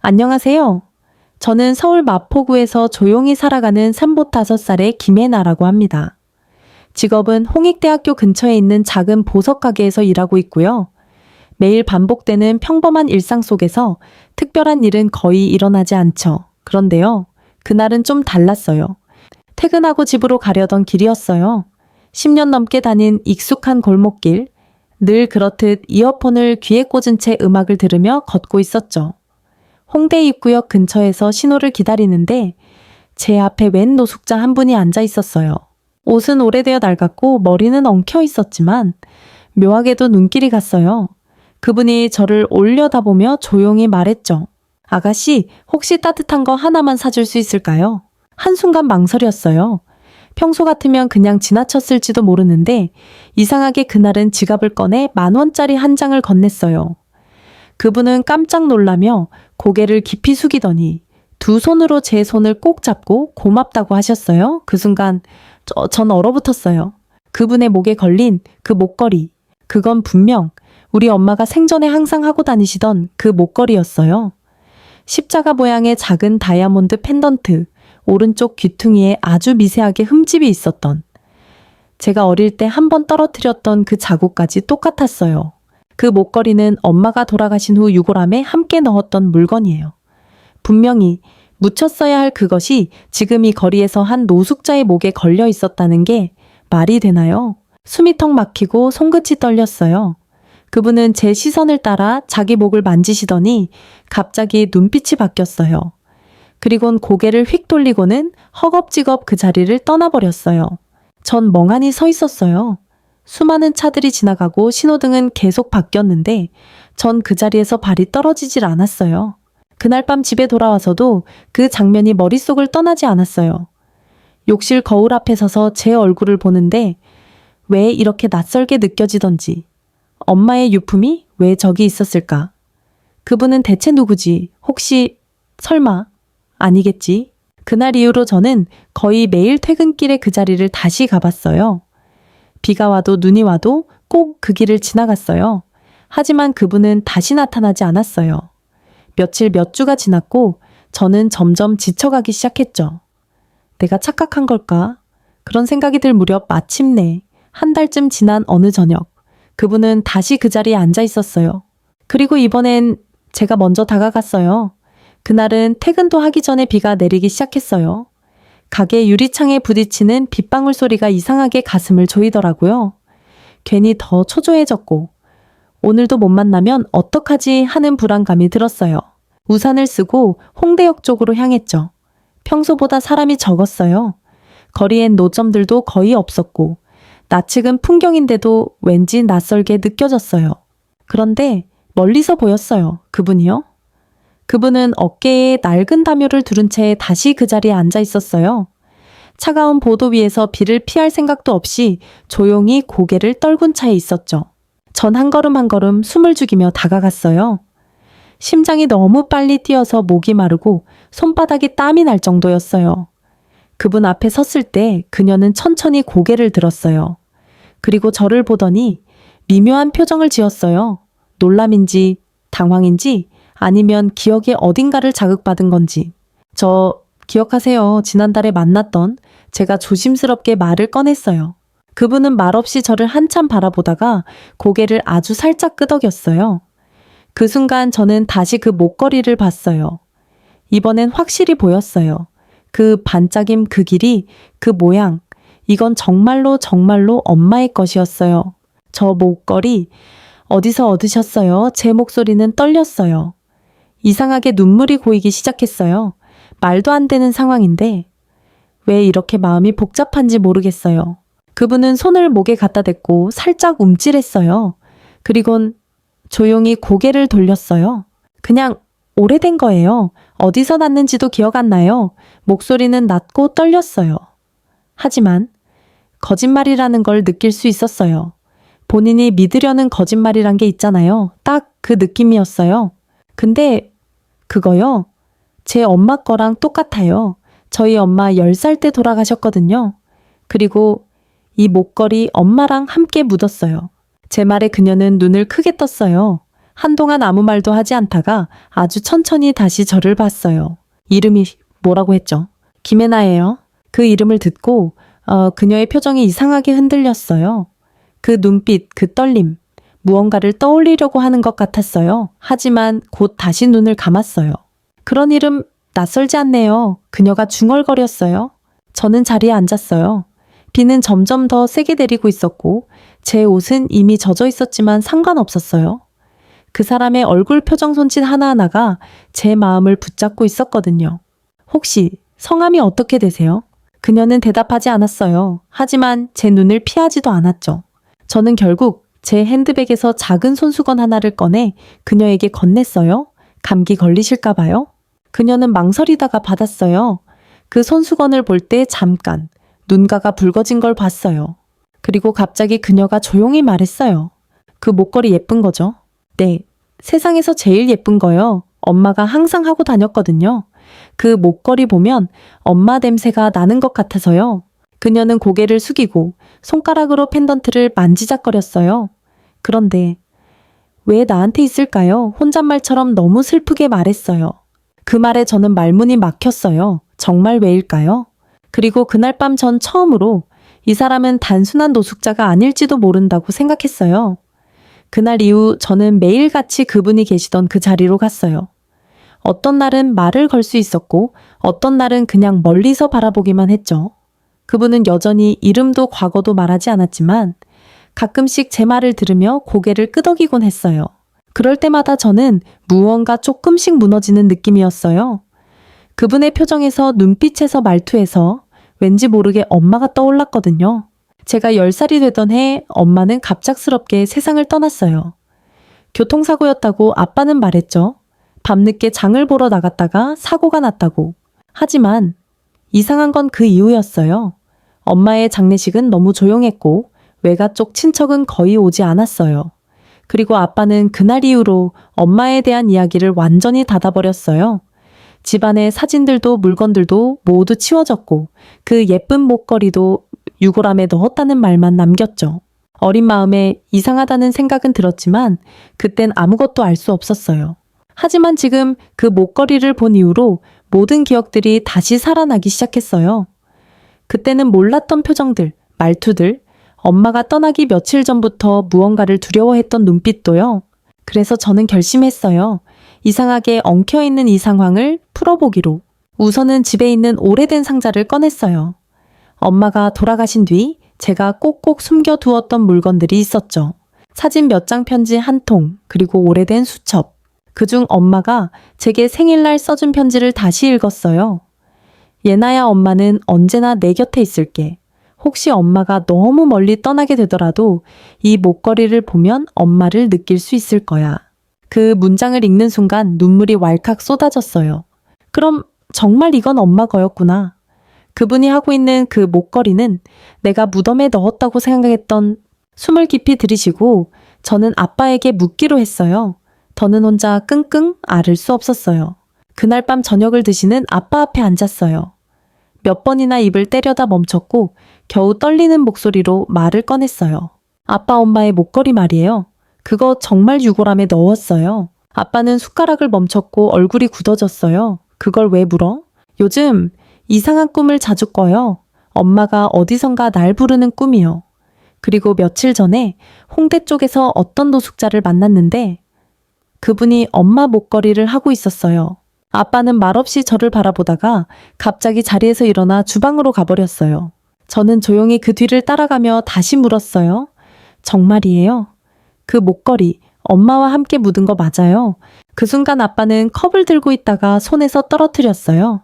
안녕하세요. 저는 서울 마포구에서 조용히 살아가는 35살의 김혜나라고 합니다. 직업은 홍익대학교 근처에 있는 작은 보석 가게에서 일하고 있고요. 매일 반복되는 평범한 일상 속에서 특별한 일은 거의 일어나지 않죠. 그런데요, 그날은 좀 달랐어요. 퇴근하고 집으로 가려던 길이었어요. 10년 넘게 다닌 익숙한 골목길, 늘 그렇듯 이어폰을 귀에 꽂은 채 음악을 들으며 걷고 있었죠. 홍대 입구역 근처에서 신호를 기다리는데 제 앞에 웬 노숙자 한 분이 앉아 있었어요. 옷은 오래되어 낡았고 머리는 엉켜 있었지만 묘하게도 눈길이 갔어요. 그분이 저를 올려다보며 조용히 말했죠. 아가씨, 혹시 따뜻한 거 하나만 사줄 수 있을까요? 한순간 망설였어요. 평소 같으면 그냥 지나쳤을지도 모르는데 이상하게 그날은 지갑을 꺼내 10,000원짜리 한 장을 건넸어요. 그분은 깜짝 놀라며 고개를 깊이 숙이더니 두 손으로 제 손을 꼭 잡고 고맙다고 하셨어요. 그 순간 전 얼어붙었어요. 그분의 목에 걸린 그 목걸이. 그건 분명 우리 엄마가 생전에 항상 하고 다니시던 그 목걸이였어요. 십자가 모양의 작은 다이아몬드 펜던트, 오른쪽 귀퉁이에 아주 미세하게 흠집이 있었던, 제가 어릴 때 한 번 떨어뜨렸던 그 자국까지 똑같았어요. 그 목걸이는 엄마가 돌아가신 후 유골함에 함께 넣었던 물건이에요. 분명히 묻혔어야 할 그것이 지금 이 거리에서 한 노숙자의 목에 걸려 있었다는 게 말이 되나요? 숨이 턱 막히고 손끝이 떨렸어요. 그분은 제 시선을 따라 자기 목을 만지시더니 갑자기 눈빛이 바뀌었어요. 그리곤 고개를 휙 돌리고는 허겁지겁 그 자리를 떠나버렸어요. 전 멍하니 서 있었어요. 수많은 차들이 지나가고 신호등은 계속 바뀌었는데 전 그 자리에서 발이 떨어지질 않았어요. 그날 밤 집에 돌아와서도 그 장면이 머릿속을 떠나지 않았어요. 욕실 거울 앞에 서서 제 얼굴을 보는데 왜 이렇게 낯설게 느껴지던지, 엄마의 유품이 왜 저기 있었을까? 그분은 대체 누구지? 혹시 설마 아니겠지? 그날 이후로 저는 거의 매일 퇴근길에 그 자리를 다시 가봤어요. 비가 와도 눈이 와도 꼭 그 길을 지나갔어요. 하지만 그분은 다시 나타나지 않았어요. 며칠 몇 주가 지났고 저는 점점 지쳐가기 시작했죠. 내가 착각한 걸까? 그런 생각이 들 무렵 마침내 한 달쯤 지난 어느 저녁, 그분은 다시 그 자리에 앉아 있었어요. 그리고 이번엔 제가 먼저 다가갔어요. 그날은 퇴근도 하기 전에 비가 내리기 시작했어요. 가게 유리창에 부딪히는 빗방울 소리가 이상하게 가슴을 조이더라고요. 괜히 더 초조해졌고 오늘도 못 만나면 어떡하지 하는 불안감이 들었어요. 우산을 쓰고 홍대역 쪽으로 향했죠. 평소보다 사람이 적었어요. 거리엔 노점들도 거의 없었고 낯익은 풍경인데도 왠지 낯설게 느껴졌어요. 그런데 멀리서 보였어요. 그분이요? 그분은 어깨에 낡은 담요를 두른 채 다시 그 자리에 앉아 있었어요. 차가운 보도 위에서 비를 피할 생각도 없이 조용히 고개를 떨군 채 있었죠. 전 한 걸음 한 걸음 숨을 죽이며 다가갔어요. 심장이 너무 빨리 뛰어서 목이 마르고 손바닥이 땀이 날 정도였어요. 그분 앞에 섰을 때 그녀는 천천히 고개를 들었어요. 그리고 저를 보더니 미묘한 표정을 지었어요. 놀람인지 당황인지 아니면 기억의 어딘가를 자극받은 건지. 저 기억하세요. 지난달에 만났던. 제가 조심스럽게 말을 꺼냈어요. 그분은 말없이 저를 한참 바라보다가 고개를 아주 살짝 끄덕였어요. 그 순간 저는 다시 그 목걸이를 봤어요. 이번엔 확실히 보였어요. 그 반짝임, 그 길이, 그 모양. 이건 정말로 정말로 엄마의 것이었어요. 저 목걸이 어디서 얻으셨어요? 제 목소리는 떨렸어요. 이상하게 눈물이 고이기 시작했어요. 말도 안 되는 상황인데 왜 이렇게 마음이 복잡한지 모르겠어요. 그분은 손을 목에 갖다 댔고 살짝 움찔했어요. 그리곤 조용히 고개를 돌렸어요. 그냥 오래된 거예요. 어디서 났는지도 기억 안 나요. 목소리는 낮고 떨렸어요. 하지만 거짓말이라는 걸 느낄 수 있었어요. 본인이 믿으려는 거짓말이란 게 있잖아요. 딱 그 느낌이었어요. 근데 그거요? 제 엄마 거랑 똑같아요. 저희 엄마 10살 때 돌아가셨거든요. 그리고 이 목걸이 엄마랑 함께 묻었어요. 제 말에 그녀는 눈을 크게 떴어요. 한동안 아무 말도 하지 않다가 아주 천천히 다시 저를 봤어요. 이름이 뭐라고 했죠? 김혜나예요. 그 이름을 듣고 그녀의 표정이 이상하게 흔들렸어요. 그 눈빛, 그 떨림, 무언가를 떠올리려고 하는 것 같았어요. 하지만 곧 다시 눈을 감았어요. 그런 이름 낯설지 않네요. 그녀가 중얼거렸어요. 저는 자리에 앉았어요. 비는 점점 더 세게 내리고 있었고 제 옷은 이미 젖어 있었지만 상관없었어요. 그 사람의 얼굴 표정 손짓 하나하나가 제 마음을 붙잡고 있었거든요. 혹시 성함이 어떻게 되세요? 그녀는 대답하지 않았어요. 하지만 제 눈을 피하지도 않았죠. 저는 결국 제 핸드백에서 작은 손수건 하나를 꺼내 그녀에게 건넸어요. 감기 걸리실까 봐요. 그녀는 망설이다가 받았어요. 그 손수건을 볼 때 잠깐 눈가가 붉어진 걸 봤어요. 그리고 갑자기 그녀가 조용히 말했어요. 그 목걸이 예쁜 거죠? 네, 세상에서 제일 예쁜 거요. 엄마가 항상 하고 다녔거든요. 그 목걸이 보면 엄마 냄새가 나는 것 같아서요. 그녀는 고개를 숙이고 손가락으로 펜던트를 만지작거렸어요. 그런데 왜 나한테 있을까요? 혼잣말처럼 너무 슬프게 말했어요. 그 말에 저는 말문이 막혔어요. 정말 왜일까요? 그리고 그날 밤 전 처음으로 이 사람은 단순한 노숙자가 아닐지도 모른다고 생각했어요. 그날 이후 저는 매일같이 그분이 계시던 그 자리로 갔어요. 어떤 날은 말을 걸 수 있었고 어떤 날은 그냥 멀리서 바라보기만 했죠. 그분은 여전히 이름도 과거도 말하지 않았지만 가끔씩 제 말을 들으며 고개를 끄덕이곤 했어요. 그럴 때마다 저는 무언가 조금씩 무너지는 느낌이었어요. 그분의 표정에서 눈빛에서 말투에서 왠지 모르게 엄마가 떠올랐거든요. 제가 10살이 되던 해 엄마는 갑작스럽게 세상을 떠났어요. 교통사고였다고 아빠는 말했죠. 밤늦게 장을 보러 나갔다가 사고가 났다고. 하지만 이상한 건 그 이후였어요. 엄마의 장례식은 너무 조용했고 외가 쪽 친척은 거의 오지 않았어요. 그리고 아빠는 그날 이후로 엄마에 대한 이야기를 완전히 닫아버렸어요. 집안의 사진들도 물건들도 모두 치워졌고 그 예쁜 목걸이도 유골함에 넣었다는 말만 남겼죠. 어린 마음에 이상하다는 생각은 들었지만 그땐 아무것도 알 수 없었어요. 하지만 지금 그 목걸이를 본 이후로 모든 기억들이 다시 살아나기 시작했어요. 그때는 몰랐던 표정들, 말투들, 엄마가 떠나기 며칠 전부터 무언가를 두려워했던 눈빛도요. 그래서 저는 결심했어요. 이상하게 엉켜있는 이 상황을 풀어보기로. 우선은 집에 있는 오래된 상자를 꺼냈어요. 엄마가 돌아가신 뒤 제가 꼭꼭 숨겨두었던 물건들이 있었죠. 사진 몇 장 편지 한 통, 그리고 오래된 수첩. 그중 엄마가 제게 생일날 써준 편지를 다시 읽었어요. 예나야, 엄마는 언제나 내 곁에 있을게. 혹시 엄마가 너무 멀리 떠나게 되더라도 이 목걸이를 보면 엄마를 느낄 수 있을 거야. 그 문장을 읽는 순간 눈물이 왈칵 쏟아졌어요. 그럼 정말 이건 엄마 거였구나. 그분이 하고 있는 그 목걸이는 내가 무덤에 넣었다고 생각했던. 숨을 깊이 들이쉬고 저는 아빠에게 묻기로 했어요. 더는 혼자 끙끙 앓을 수 없었어요. 그날 밤 저녁을 드시는 아빠 앞에 앉았어요. 몇 번이나 입을 때려다 멈췄고 겨우 떨리는 목소리로 말을 꺼냈어요. 아빠, 엄마의 목걸이 말이에요. 그거 정말 유골함에 넣었어요. 아빠는 숟가락을 멈췄고 얼굴이 굳어졌어요. 그걸 왜 물어? 요즘 이상한 꿈을 자주 꿔요. 엄마가 어디선가 날 부르는 꿈이요. 그리고 며칠 전에 홍대 쪽에서 어떤 노숙자를 만났는데 그분이 엄마 목걸이를 하고 있었어요. 아빠는 말없이 저를 바라보다가 갑자기 자리에서 일어나 주방으로 가버렸어요. 저는 조용히 그 뒤를 따라가며 다시 물었어요. 정말이에요? 그 목걸이 엄마와 함께 묻은 거 맞아요? 그 순간 아빠는 컵을 들고 있다가 손에서 떨어뜨렸어요.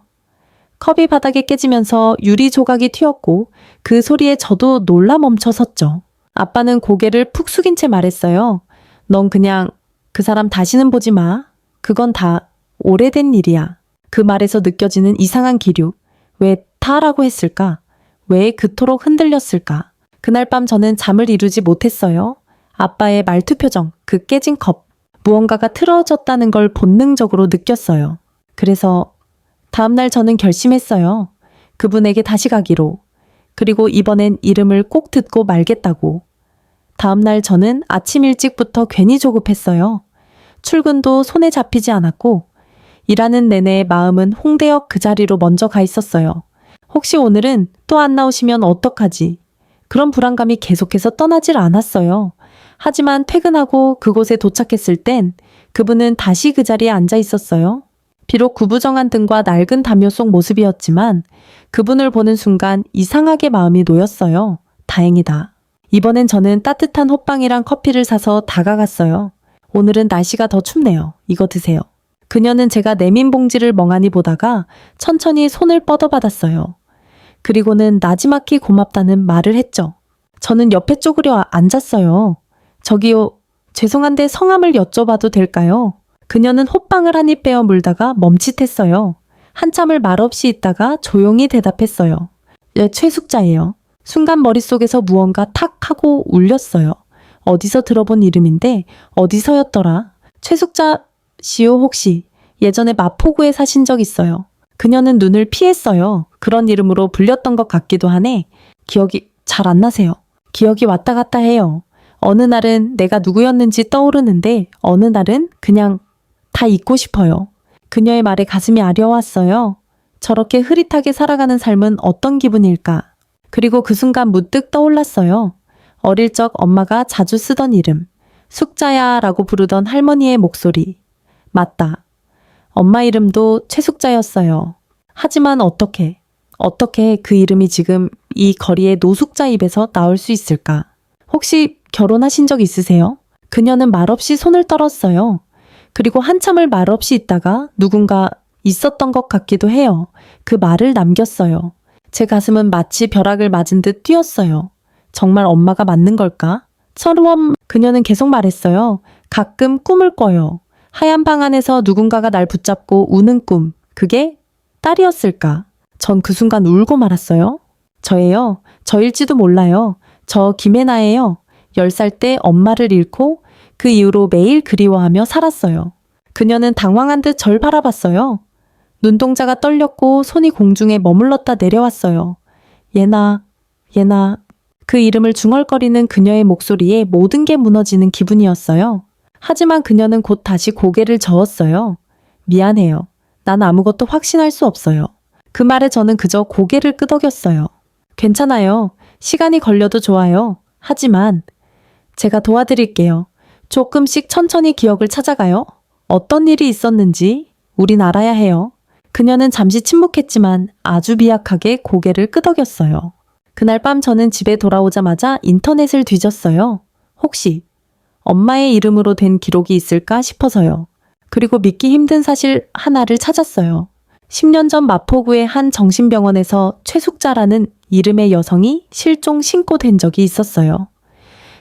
컵이 바닥에 깨지면서 유리 조각이 튀었고 그 소리에 저도 놀라 멈춰 섰죠. 아빠는 고개를 푹 숙인 채 말했어요. 넌 그냥 그 사람 다시는 보지 마. 그건 다 오래된 일이야. 그 말에서 느껴지는 이상한 기류. 왜 타라고 했을까? 왜 그토록 흔들렸을까? 그날 밤 저는 잠을 이루지 못했어요. 아빠의 말투 표정, 그 깨진 컵, 무언가가 틀어졌다는 걸 본능적으로 느꼈어요. 그래서 다음날 저는 결심했어요. 그분에게 다시 가기로. 그리고 이번엔 이름을 꼭 듣고 말겠다고. 다음날 저는 아침 일찍부터 괜히 조급했어요. 출근도 손에 잡히지 않았고 일하는 내내 마음은 홍대역 그 자리로 먼저 가 있었어요. 혹시 오늘은 또 안 나오시면 어떡하지? 그런 불안감이 계속해서 떠나질 않았어요. 하지만 퇴근하고 그곳에 도착했을 땐 그분은 다시 그 자리에 앉아 있었어요. 비록 구부정한 등과 낡은 담요 속 모습이었지만 그분을 보는 순간 이상하게 마음이 놓였어요. 다행이다. 이번엔 저는 따뜻한 호빵이랑 커피를 사서 다가갔어요. 오늘은 날씨가 더 춥네요. 이거 드세요. 그녀는 제가 내민 봉지를 멍하니 보다가 천천히 손을 뻗어받았어요. 그리고는 나지막히 고맙다는 말을 했죠. 저는 옆에 쪼그려 앉았어요. 저기요, 죄송한데 성함을 여쭤봐도 될까요? 그녀는 호빵을 한 입 빼어 물다가 멈칫했어요. 한참을 말없이 있다가 조용히 대답했어요. 예, 최숙자예요. 순간 머릿속에서 무언가 탁 하고 울렸어요. 어디서 들어본 이름인데 어디서였더라? 최숙자 씨요 혹시 예전에 마포구에 사신 적 있어요? 그녀는 눈을 피했어요. 그런 이름으로 불렸던 것 같기도 하네. 기억이 잘 안 나세요. 기억이 왔다 갔다 해요. 어느 날은 내가 누구였는지 떠오르는데 어느 날은 그냥 다 잊고 싶어요. 그녀의 말에 가슴이 아려왔어요. 저렇게 흐릿하게 살아가는 삶은 어떤 기분일까? 그리고 그 순간 문득 떠올랐어요. 어릴 적 엄마가 자주 쓰던 이름, 숙자야라고 부르던 할머니의 목소리. 맞다. 엄마 이름도 최숙자였어요. 하지만 어떻게 그 이름이 지금 이 거리의 노숙자 입에서 나올 수 있을까? 혹시 결혼하신 적 있으세요? 그녀는 말없이 손을 떨었어요. 그리고 한참을 말없이 있다가 누군가 있었던 것 같기도 해요. 그 말을 남겼어요. 제 가슴은 마치 벼락을 맞은 듯 뛰었어요. 정말 엄마가 맞는 걸까? 처럼 그녀는 계속 말했어요. 가끔 꿈을 꿔요. 하얀 방 안에서 누군가가 날 붙잡고 우는 꿈. 그게 딸이었을까? 전 그 순간 울고 말았어요. 저예요. 저일지도 몰라요. 저 김혜나예요. 10살 때 엄마를 잃고 그 이후로 매일 그리워하며 살았어요. 그녀는 당황한 듯 절 바라봤어요. 눈동자가 떨렸고 손이 공중에 머물렀다 내려왔어요. 예나. 그 이름을 중얼거리는 그녀의 목소리에 모든 게 무너지는 기분이었어요. 하지만 그녀는 곧 다시 고개를 저었어요. 미안해요. 난 아무것도 확신할 수 없어요. 그 말에 저는 그저 고개를 끄덕였어요. 괜찮아요. 시간이 걸려도 좋아요. 하지만 제가 도와드릴게요. 조금씩 천천히 기억을 찾아가요. 어떤 일이 있었는지 우린 알아야 해요. 그녀는 잠시 침묵했지만 아주 미약하게 고개를 끄덕였어요. 그날 밤 저는 집에 돌아오자마자 인터넷을 뒤졌어요. 혹시 엄마의 이름으로 된 기록이 있을까 싶어서요. 그리고 믿기 힘든 사실 하나를 찾았어요. 10년 전 마포구의 한 정신병원에서 최숙자라는 이름의 여성이 실종 신고된 적이 있었어요.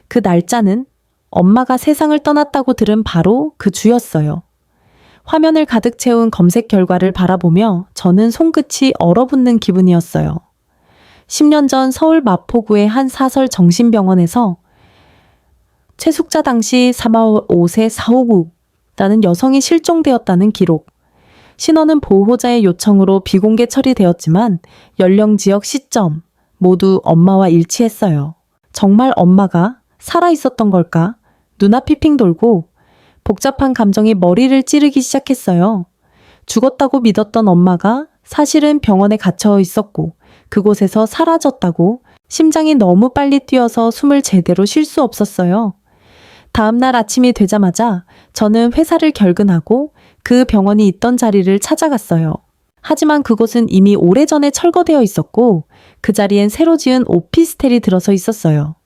그 날짜는 엄마가 세상을 떠났다고 들은 바로 그 주였어요. 화면을 가득 채운 검색 결과를 바라보며 저는 손끝이 얼어붙는 기분이었어요. 10년 전 서울 마포구의 한 사설 정신병원에서 최숙자 당시 35세 459라는 여성이 실종되었다는 기록. 신원은 보호자의 요청으로 비공개 처리되었지만 연령, 지역, 시점 모두 엄마와 일치했어요. 정말 엄마가 살아 있었던 걸까? 눈앞이 핑 돌고 복잡한 감정이 머리를 찌르기 시작했어요. 죽었다고 믿었던 엄마가 사실은 병원에 갇혀 있었고 그곳에서 사라졌다고. 심장이 너무 빨리 뛰어서 숨을 제대로 쉴 수 없었어요. 다음 날 아침이 되자마자 저는 회사를 결근하고 그 병원이 있던 자리를 찾아갔어요. 하지만 그곳은 이미 오래전에 철거되어 있었고 그 자리엔 새로 지은 오피스텔이 들어서 있었어요.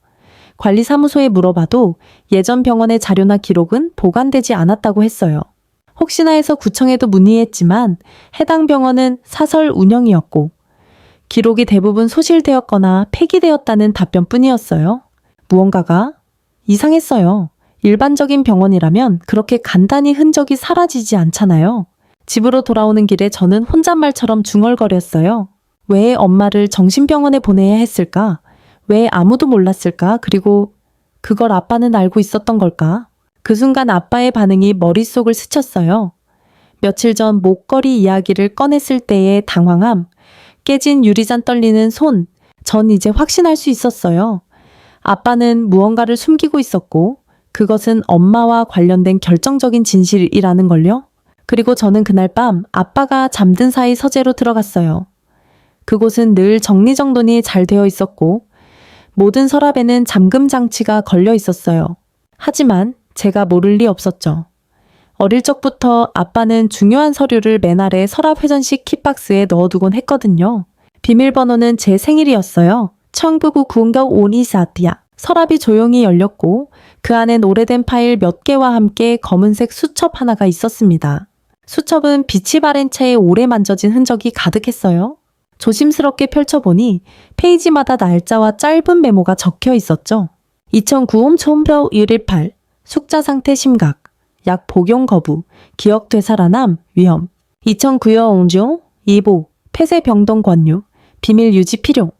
관리사무소에 물어봐도 예전 병원의 자료나 기록은 보관되지 않았다고 했어요. 혹시나 해서 구청에도 문의했지만 해당 병원은 사설 운영이었고 기록이 대부분 소실되었거나 폐기되었다는 답변뿐이었어요. 무언가가 이상했어요. 일반적인 병원이라면 그렇게 간단히 흔적이 사라지지 않잖아요. 집으로 돌아오는 길에 저는 혼잣말처럼 중얼거렸어요. 왜 엄마를 정신병원에 보내야 했을까? 왜 아무도 몰랐을까? 그리고 그걸 아빠는 알고 있었던 걸까? 그 순간 아빠의 반응이 머릿속을 스쳤어요. 며칠 전 목걸이 이야기를 꺼냈을 때의 당황함, 깨진 유리잔 떨리는 손, 전 이제 확신할 수 있었어요. 아빠는 무언가를 숨기고 있었고 그것은 엄마와 관련된 결정적인 진실이라는 걸요. 그리고 저는 그날 밤 아빠가 잠든 사이 서재로 들어갔어요. 그곳은 늘 정리정돈이 잘 되어 있었고 모든 서랍에는 잠금 장치가 걸려 있었어요. 하지만 제가 모를 리 없었죠. 어릴 적부터 아빠는 중요한 서류를 맨 아래 서랍 회전식 kit박스에 넣어두곤 했거든요. 비밀번호는 제 생일이었어요. 1999 서랍이 조용히 열렸고 그 안엔 오래된 파일 몇 개와 함께 검은색 수첩 하나가 있었습니다. 수첩은 빛이 바랜 채에 오래 만져진 흔적이 가득했어요. 조심스럽게 펼쳐보니 페이지마다 날짜와 짧은 메모가 적혀 있었죠. 2009년 촌벽 118 숙자 상태 심각 약 복용 거부 기억 되살아남 위험 2009년 옹종 2보 폐쇄 병동 권유 비밀 유지 필요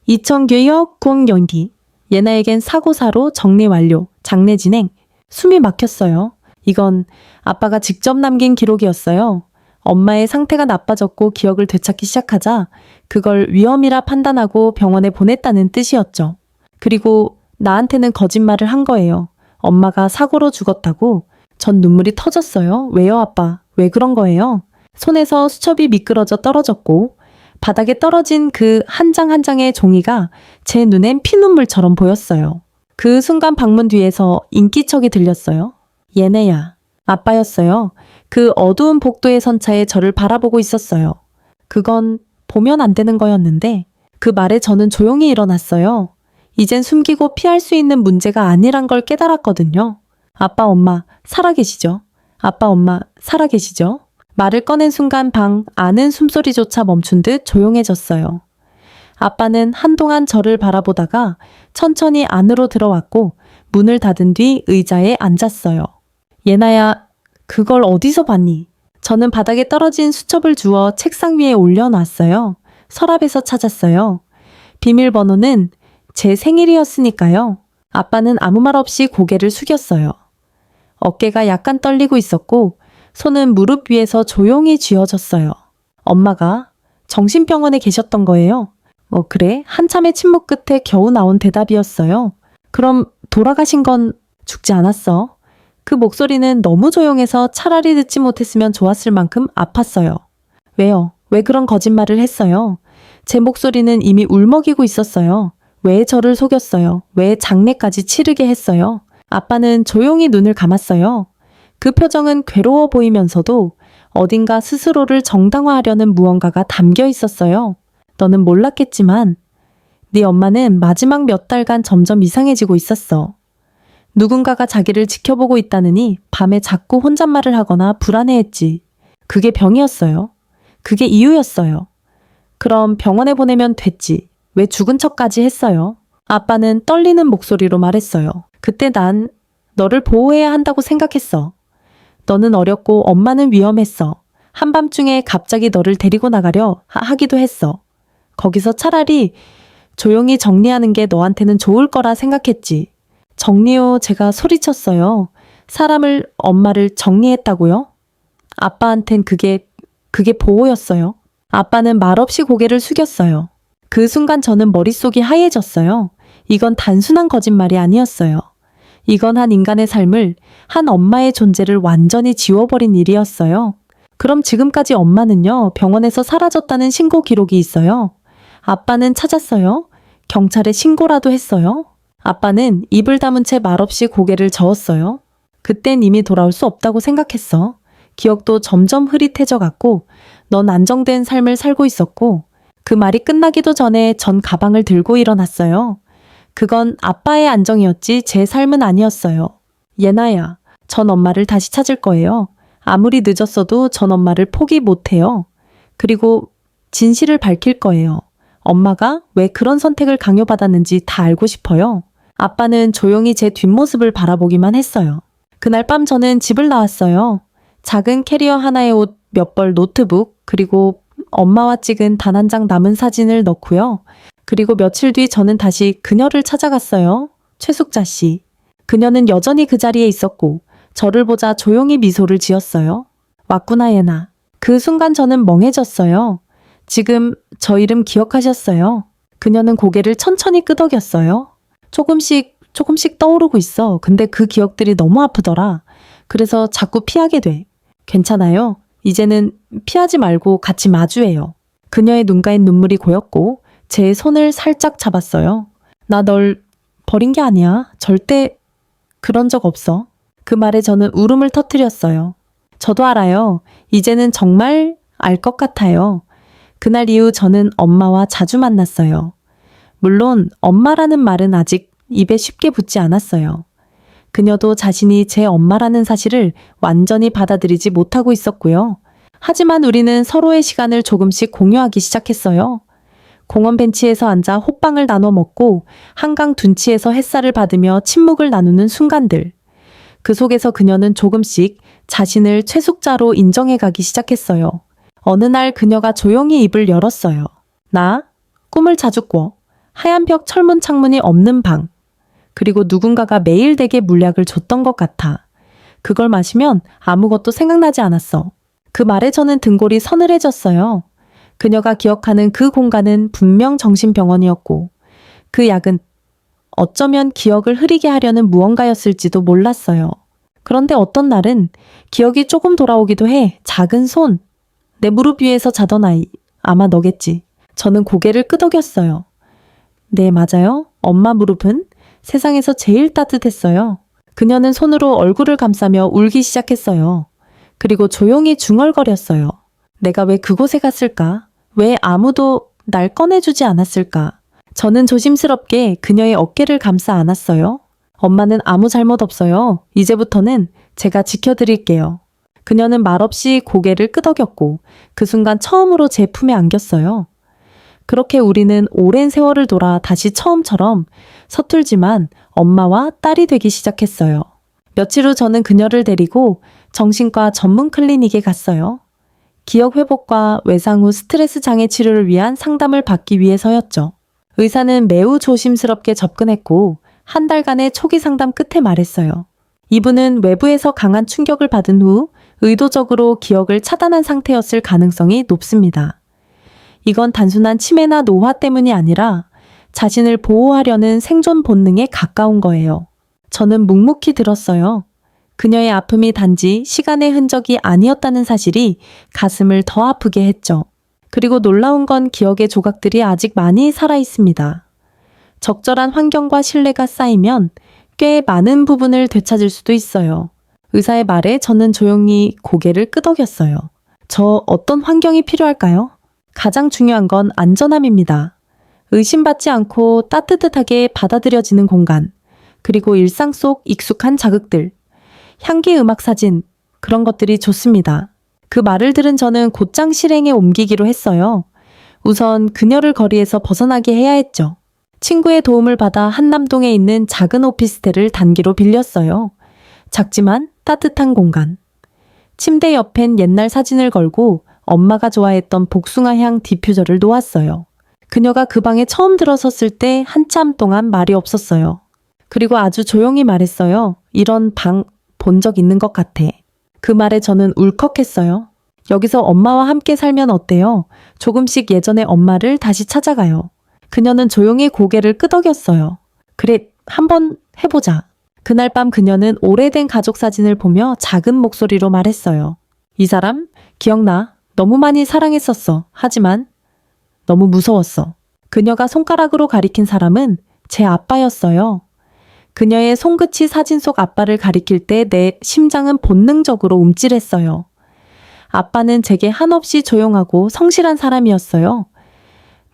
2009년 구연기 예나에겐 사고사로 정리 완료 장례 진행 숨이 막혔어요. 이건 아빠가 직접 남긴 기록이었어요. 엄마의 상태가 나빠졌고 기억을 되찾기 시작하자 그걸 위험이라 판단하고 병원에 보냈다는 뜻이었죠. 그리고 나한테는 거짓말을 한 거예요. 엄마가 사고로 죽었다고. 전 눈물이 터졌어요. 왜요, 아빠? 왜 그런 거예요? 손에서 수첩이 미끄러져 떨어졌고 바닥에 떨어진 그 한 장 한 장의 종이가 제 눈엔 피눈물처럼 보였어요. 그 순간 방문 뒤에서 인기척이 들렸어요. 얘네야. 아빠였어요. 그 어두운 복도의 선차에 저를 바라보고 있었어요. 그건 보면 안 되는 거였는데 그 말에 저는 조용히 일어났어요. 이젠 숨기고 피할 수 있는 문제가 아니란 걸 깨달았거든요. 아빠, 엄마, 살아계시죠? 아빠, 엄마, 살아계시죠? 말을 꺼낸 순간 방 안은 숨소리조차 멈춘 듯 조용해졌어요. 아빠는 한동안 저를 바라보다가 천천히 안으로 들어왔고 문을 닫은 뒤 의자에 앉았어요. 예나야, 그걸 어디서 봤니? 저는 바닥에 떨어진 수첩을 주워 책상 위에 올려놨어요. 서랍에서 찾았어요. 비밀번호는 제 생일이었으니까요. 아빠는 아무 말 없이 고개를 숙였어요. 어깨가 약간 떨리고 있었고 손은 무릎 위에서 조용히 쥐어졌어요. 엄마가 정신병원에 계셨던 거예요. 그래? 한참의 침묵 끝에 겨우 나온 대답이었어요. 그럼 돌아가신 건 죽지 않았어? 그 목소리는 너무 조용해서 차라리 듣지 못했으면 좋았을 만큼 아팠어요. 왜요? 왜 그런 거짓말을 했어요? 제 목소리는 이미 울먹이고 있었어요. 왜 저를 속였어요? 왜 장례까지 치르게 했어요? 아빠는 조용히 눈을 감았어요. 그 표정은 괴로워 보이면서도 어딘가 스스로를 정당화하려는 무언가가 담겨 있었어요. 너는 몰랐겠지만 네 엄마는 마지막 몇 달간 점점 이상해지고 있었어. 누군가가 자기를 지켜보고 있다느니 밤에 자꾸 혼잣말을 하거나 불안해했지. 그게 병이었어요. 그게 이유였어요. 그럼 병원에 보내면 됐지. 왜 죽은 척까지 했어요? 아빠는 떨리는 목소리로 말했어요. 그때 난 너를 보호해야 한다고 생각했어. 너는 어렸고 엄마는 위험했어. 한밤중에 갑자기 너를 데리고 나가려 하기도 했어. 거기서 차라리 조용히 정리하는 게 너한테는 좋을 거라 생각했지. 정리요, 제가 소리쳤어요. 사람을, 엄마를 정리했다고요? 아빠한텐 그게 보호였어요. 아빠는 말없이 고개를 숙였어요. 그 순간 저는 머릿속이 하얘졌어요. 이건 단순한 거짓말이 아니었어요. 이건 한 인간의 삶을, 한 엄마의 존재를 완전히 지워버린 일이었어요. 그럼 지금까지 엄마는요, 병원에서 사라졌다는 신고 기록이 있어요. 아빠는 찾았어요. 경찰에 신고라도 했어요. 아빠는 입을 다문 채 말없이 고개를 저었어요. 그땐 이미 돌아올 수 없다고 생각했어. 기억도 점점 흐릿해져 갔고 넌 안정된 삶을 살고 있었고 그 말이 끝나기도 전에 전 가방을 들고 일어났어요. 그건 아빠의 안정이었지 제 삶은 아니었어요. 예나야, 전 엄마를 다시 찾을 거예요. 아무리 늦었어도 전 엄마를 포기 못해요. 그리고 진실을 밝힐 거예요. 엄마가 왜 그런 선택을 강요받았는지 다 알고 싶어요. 아빠는 조용히 제 뒷모습을 바라보기만 했어요. 그날 밤 저는 집을 나왔어요. 작은 캐리어 하나에 옷 몇 벌 노트북 그리고 엄마와 찍은 단 한 장 남은 사진을 넣고요. 그리고 며칠 뒤 저는 다시 그녀를 찾아갔어요. 최숙자 씨. 그녀는 여전히 그 자리에 있었고 저를 보자 조용히 미소를 지었어요. 왔구나 예나. 그 순간 저는 멍해졌어요. 지금 저 이름 기억하셨어요? 그녀는 고개를 천천히 끄덕였어요. 조금씩 조금씩 떠오르고 있어. 근데 그 기억들이 너무 아프더라. 그래서 자꾸 피하게 돼. 괜찮아요. 이제는 피하지 말고 같이 마주해요. 그녀의 눈가엔 눈물이 고였고 제 손을 살짝 잡았어요. 나 널 버린 게 아니야. 절대 그런 적 없어. 그 말에 저는 울음을 터뜨렸어요. 저도 알아요. 이제는 정말 알 것 같아요. 그날 이후 저는 엄마와 자주 만났어요. 물론 엄마라는 말은 아직 입에 쉽게 붙지 않았어요. 그녀도 자신이 제 엄마라는 사실을 완전히 받아들이지 못하고 있었고요. 하지만 우리는 서로의 시간을 조금씩 공유하기 시작했어요. 공원 벤치에서 앉아 호빵을 나눠 먹고 한강 둔치에서 햇살을 받으며 침묵을 나누는 순간들. 그 속에서 그녀는 조금씩 자신을 최숙자로 인정해가기 시작했어요. 어느 날 그녀가 조용히 입을 열었어요. 나 꿈을 자주 꿔. 하얀 벽 철문 창문이 없는 방. 그리고 누군가가 매일 내게 물약을 줬던 것 같아. 그걸 마시면 아무것도 생각나지 않았어. 그 말에 저는 등골이 서늘해졌어요. 그녀가 기억하는 그 공간은 분명 정신병원이었고 그 약은 어쩌면 기억을 흐리게 하려는 무언가였을지도 몰랐어요. 그런데 어떤 날은 기억이 조금 돌아오기도 해. 작은 손. 내 무릎 위에서 자던 아이. 아마 너겠지. 저는 고개를 끄덕였어요. 네, 맞아요. 엄마 무릎은 세상에서 제일 따뜻했어요. 그녀는 손으로 얼굴을 감싸며 울기 시작했어요. 그리고 조용히 중얼거렸어요. 내가 왜 그곳에 갔을까? 왜 아무도 날 꺼내주지 않았을까? 저는 조심스럽게 그녀의 어깨를 감싸 안았어요. 엄마는 아무 잘못 없어요. 이제부터는 제가 지켜드릴게요. 그녀는 말없이 고개를 끄덕였고 그 순간 처음으로 제 품에 안겼어요. 그렇게 우리는 오랜 세월을 돌아 다시 처음처럼 서툴지만 엄마와 딸이 되기 시작했어요. 며칠 후 저는 그녀를 데리고 정신과 전문 클리닉에 갔어요. 기억 회복과 외상 후 스트레스 장애 치료를 위한 상담을 받기 위해서였죠. 의사는 매우 조심스럽게 접근했고 한 달간의 초기 상담 끝에 말했어요. 이분은 외부에서 강한 충격을 받은 후 의도적으로 기억을 차단한 상태였을 가능성이 높습니다. 이건 단순한 치매나 노화 때문이 아니라 자신을 보호하려는 생존 본능에 가까운 거예요. 저는 묵묵히 들었어요. 그녀의 아픔이 단지 시간의 흔적이 아니었다는 사실이 가슴을 더 아프게 했죠. 그리고 놀라운 건 기억의 조각들이 아직 많이 살아있습니다. 적절한 환경과 신뢰가 쌓이면 꽤 많은 부분을 되찾을 수도 있어요. 의사의 말에 저는 조용히 고개를 끄덕였어요. 저 어떤 환경이 필요할까요? 가장 중요한 건 안전함입니다. 의심받지 않고 따뜻하게 받아들여지는 공간, 그리고 일상 속 익숙한 자극들, 향기 음악 사진, 그런 것들이 좋습니다. 그 말을 들은 저는 곧장 실행에 옮기기로 했어요. 우선 그녀를 거리에서 벗어나게 해야 했죠. 친구의 도움을 받아 한남동에 있는 작은 오피스텔을 단기로 빌렸어요. 작지만 따뜻한 공간. 침대 옆엔 옛날 사진을 걸고 엄마가 좋아했던 복숭아향 디퓨저를 놓았어요. 그녀가 그 방에 처음 들어섰을 때 한참 동안 말이 없었어요. 그리고 아주 조용히 말했어요. 이런 방 본 적 있는 것 같아. 그 말에 저는 울컥했어요. 여기서 엄마와 함께 살면 어때요? 조금씩 예전의 엄마를 다시 찾아가요. 그녀는 조용히 고개를 끄덕였어요. 그래, 한번 해보자. 그날 밤 그녀는 오래된 가족 사진을 보며 작은 목소리로 말했어요. 이 사람 기억나? 너무 많이 사랑했었어. 하지만 너무 무서웠어. 그녀가 손가락으로 가리킨 사람은 제 아빠였어요. 그녀의 손끝이 사진 속 아빠를 가리킬 때 내 심장은 본능적으로 움찔했어요. 아빠는 제게 한없이 조용하고 성실한 사람이었어요.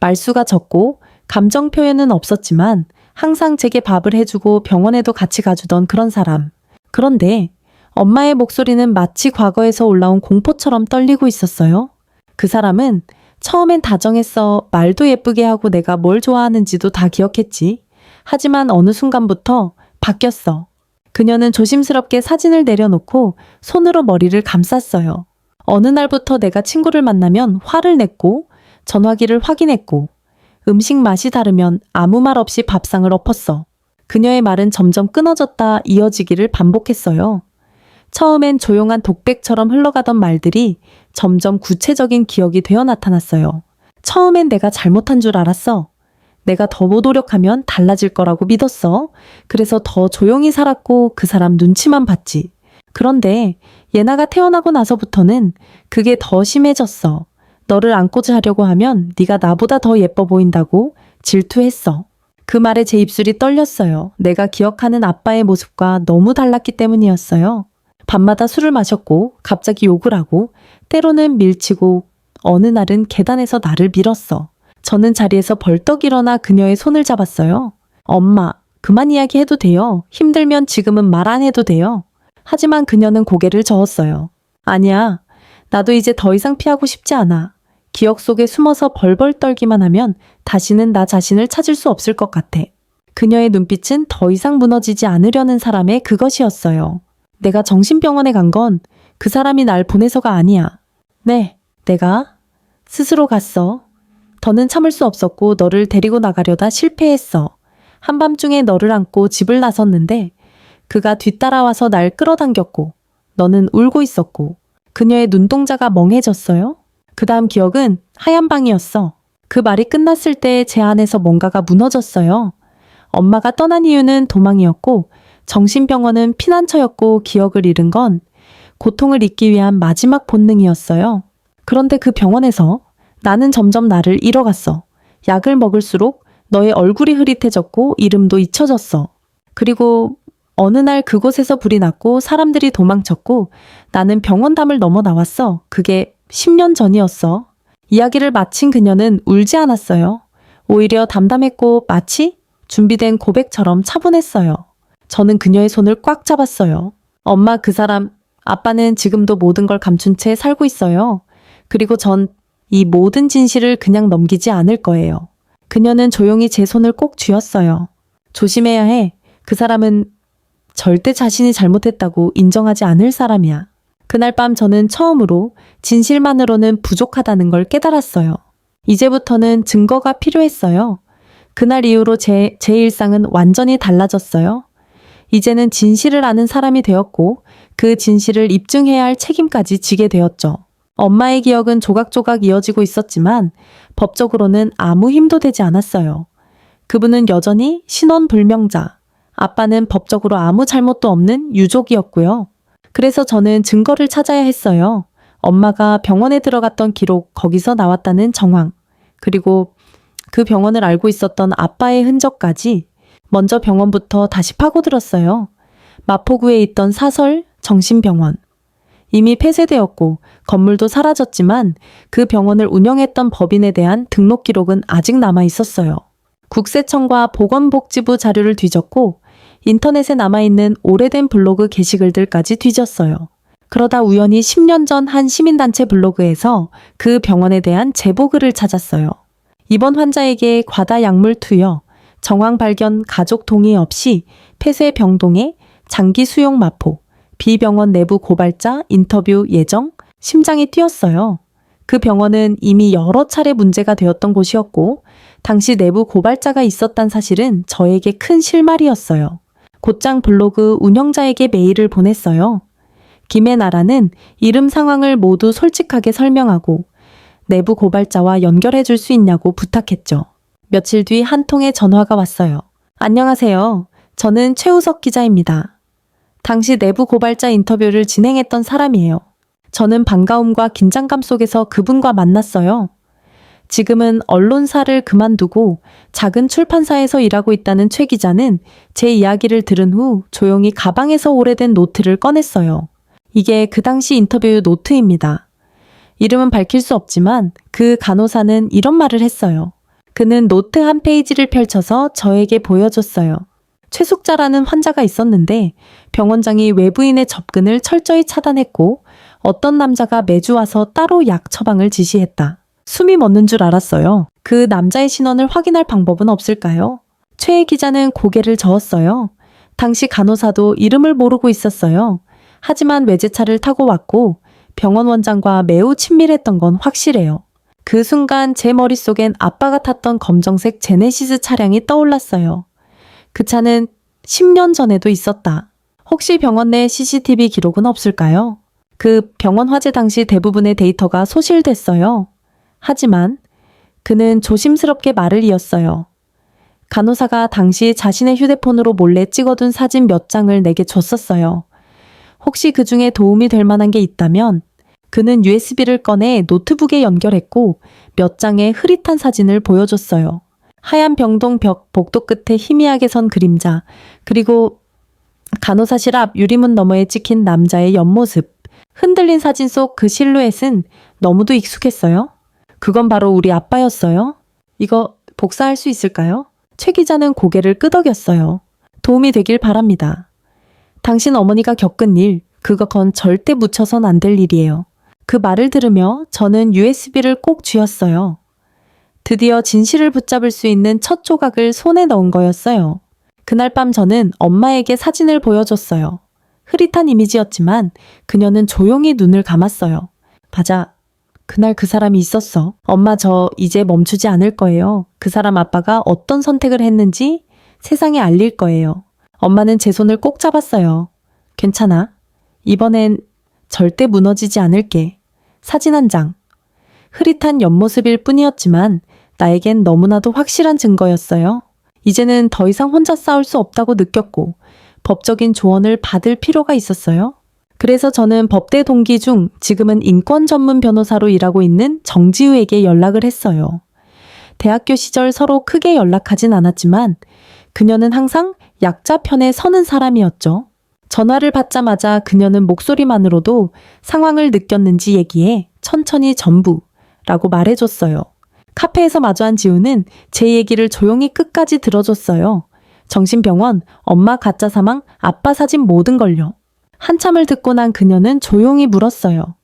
말수가 적고 감정 표현은 없었지만 항상 제게 밥을 해주고 병원에도 같이 가주던 그런 사람. 그런데 엄마의 목소리는 마치 과거에서 올라온 공포처럼 떨리고 있었어요. 그 사람은 처음엔 다정했어. 말도 예쁘게 하고 내가 뭘 좋아하는지도 다 기억했지. 하지만 어느 순간부터 바뀌었어. 그녀는 조심스럽게 사진을 내려놓고 손으로 머리를 감쌌어요. 어느 날부터 내가 친구를 만나면 화를 냈고 전화기를 확인했고 음식 맛이 다르면 아무 말 없이 밥상을 엎었어. 그녀의 말은 점점 끊어졌다 이어지기를 반복했어요. 처음엔 조용한 독백처럼 흘러가던 말들이 점점 구체적인 기억이 되어 나타났어요. 처음엔 내가 잘못한 줄 알았어. 내가 더 노력하면 달라질 거라고 믿었어. 그래서 더 조용히 살았고 그 사람 눈치만 봤지. 그런데 예나가 태어나고 나서부터는 그게 더 심해졌어. 너를 안고 자려고 하면 네가 나보다 더 예뻐 보인다고 질투했어. 그 말에 제 입술이 떨렸어요. 내가 기억하는 아빠의 모습과 너무 달랐기 때문이었어요. 밤마다 술을 마셨고 갑자기 욕을 하고 때로는 밀치고 어느 날은 계단에서 나를 밀었어. 저는 자리에서 벌떡 일어나 그녀의 손을 잡았어요. 엄마, 그만 이야기해도 돼요. 힘들면 지금은 말 안 해도 돼요. 하지만 그녀는 고개를 저었어요. 아니야. 나도 이제 더 이상 피하고 싶지 않아. 기억 속에 숨어서 벌벌 떨기만 하면 다시는 나 자신을 찾을 수 없을 것 같아. 그녀의 눈빛은 더 이상 무너지지 않으려는 사람의 그것이었어요. 내가 정신병원에 간 건 그 사람이 날 보내서가 아니야. 네, 내가 스스로 갔어. 더는 참을 수 없었고 너를 데리고 나가려다 실패했어. 한밤중에 너를 안고 집을 나섰는데 그가 뒤따라와서 날 끌어당겼고 너는 울고 있었고 그녀의 눈동자가 멍해졌어요. 그 다음 기억은 하얀 방이었어. 그 말이 끝났을 때 제 안에서 뭔가가 무너졌어요. 엄마가 떠난 이유는 도망이었고 정신병원은 피난처였고 기억을 잃은 건 고통을 잊기 위한 마지막 본능이었어요. 그런데 그 병원에서 나는 점점 나를 잃어갔어. 약을 먹을수록 너의 얼굴이 흐릿해졌고 이름도 잊혀졌어. 그리고 어느 날 그곳에서 불이 났고 사람들이 도망쳤고 나는 병원담을 넘어 나왔어. 그게 10년 전이었어. 이야기를 마친 그녀는 울지 않았어요. 오히려 담담했고 마치 준비된 고백처럼 차분했어요. 저는 그녀의 손을 꽉 잡았어요. 엄마, 그 사람, 아빠는 지금도 모든 걸 감춘 채 살고 있어요. 그리고 전 이 모든 진실을 그냥 넘기지 않을 거예요. 그녀는 조용히 제 손을 꼭 쥐었어요. 조심해야 해. 그 사람은 절대 자신이 잘못했다고 인정하지 않을 사람이야. 그날 밤 저는 처음으로 진실만으로는 부족하다는 걸 깨달았어요. 이제부터는 증거가 필요했어요. 그날 이후로 제 일상은 완전히 달라졌어요. 이제는 진실을 아는 사람이 되었고 그 진실을 입증해야 할 책임까지 지게 되었죠. 엄마의 기억은 조각조각 이어지고 있었지만 법적으로는 아무 힘도 되지 않았어요. 그분은 여전히 신원불명자, 아빠는 법적으로 아무 잘못도 없는 유족이었고요. 그래서 저는 증거를 찾아야 했어요. 엄마가 병원에 들어갔던 기록, 거기서 나왔다는 정황, 그리고 그 병원을 알고 있었던 아빠의 흔적까지 먼저 병원부터 다시 파고들었어요. 마포구에 있던 사설 정신병원. 이미 폐쇄되었고 건물도 사라졌지만 그 병원을 운영했던 법인에 대한 등록 기록은 아직 남아 있었어요. 국세청과 보건복지부 자료를 뒤졌고 인터넷에 남아있는 오래된 블로그 게시글들까지 뒤졌어요. 그러다 우연히 10년 전 한 시민단체 블로그에서 그 병원에 대한 제보글을 찾았어요. 입원 환자에게 과다 약물 투여, 정황 발견 가족 동의 없이 폐쇄 병동에 장기 수용 마포, 비병원 내부 고발자 인터뷰 예정, 심장이 뛰었어요. 그 병원은 이미 여러 차례 문제가 되었던 곳이었고 당시 내부 고발자가 있었단 사실은 저에게 큰 실말이었어요. 곧장 블로그 운영자에게 메일을 보냈어요. 김의 나라는 이름 상황을 모두 솔직하게 설명하고 내부 고발자와 연결해 줄 수 있냐고 부탁했죠. 며칠 뒤 한 통의 전화가 왔어요. 안녕하세요. 저는 최우석 기자입니다. 당시 내부 고발자 인터뷰를 진행했던 사람이에요. 저는 반가움과 긴장감 속에서 그분과 만났어요. 지금은 언론사를 그만두고 작은 출판사에서 일하고 있다는 최 기자는 제 이야기를 들은 후 조용히 가방에서 오래된 노트를 꺼냈어요. 이게 그 당시 인터뷰 노트입니다. 이름은 밝힐 수 없지만 그 간호사는 이런 말을 했어요. 그는 노트 한 페이지를 펼쳐서 저에게 보여줬어요. 최숙자라는 환자가 있었는데 병원장이 외부인의 접근을 철저히 차단했고 어떤 남자가 매주 와서 따로 약 처방을 지시했다. 숨이 멎는 줄 알았어요. 그 남자의 신원을 확인할 방법은 없을까요? 최 기자는 고개를 저었어요. 당시 간호사도 이름을 모르고 있었어요. 하지만 외제차를 타고 왔고 병원 원장과 매우 친밀했던 건 확실해요. 그 순간 제 머릿속엔 아빠가 탔던 검정색 제네시스 차량이 떠올랐어요. 그 차는 10년 전에도 있었다. 혹시 병원 내 CCTV 기록은 없을까요? 그 병원 화재 당시 대부분의 데이터가 소실됐어요. 하지만 그는 조심스럽게 말을 이었어요. 간호사가 당시 자신의 휴대폰으로 몰래 찍어둔 사진 몇 장을 내게 줬었어요. 혹시 그 중에 도움이 될 만한 게 있다면 그는 USB를 꺼내 노트북에 연결했고 몇 장의 흐릿한 사진을 보여줬어요. 하얀 병동 벽 복도 끝에 희미하게 선 그림자, 그리고 간호사실 앞 유리문 너머에 찍힌 남자의 옆모습. 흔들린 사진 속 그 실루엣은 너무도 익숙했어요. 그건 바로 우리 아빠였어요. 이거 복사할 수 있을까요? 최 기자는 고개를 끄덕였어요. 도움이 되길 바랍니다. 당신 어머니가 겪은 일, 그건 절대 묻혀선 안 될 일이에요. 그 말을 들으며 저는 USB를 꼭 쥐었어요. 드디어 진실을 붙잡을 수 있는 첫 조각을 손에 넣은 거였어요. 그날 밤 저는 엄마에게 사진을 보여줬어요. 흐릿한 이미지였지만 그녀는 조용히 눈을 감았어요. 맞아. 그날 그 사람이 있었어. 엄마, 저 이제 멈추지 않을 거예요. 그 사람 아빠가 어떤 선택을 했는지 세상에 알릴 거예요. 엄마는 제 손을 꼭 잡았어요. 괜찮아. 이번엔 절대 무너지지 않을게. 사진 한 장. 흐릿한 옆모습일 뿐이었지만 나에겐 너무나도 확실한 증거였어요. 이제는 더 이상 혼자 싸울 수 없다고 느꼈고 법적인 조언을 받을 필요가 있었어요. 그래서 저는 법대 동기 중 지금은 인권 전문 변호사로 일하고 있는 정지우에게 연락을 했어요. 대학교 시절 서로 크게 연락하진 않았지만 그녀는 항상 약자 편에 서는 사람이었죠. 전화를 받자마자 그녀는 목소리만으로도 상황을 느꼈는지 얘기해 천천히 전부라고 말해줬어요. 카페에서 마주한 지우는 제 얘기를 조용히 끝까지 들어줬어요. 정신병원, 엄마 가짜 사망, 아빠 사진 모든 걸요. 한참을 듣고 난 그녀는 조용히 물었어요.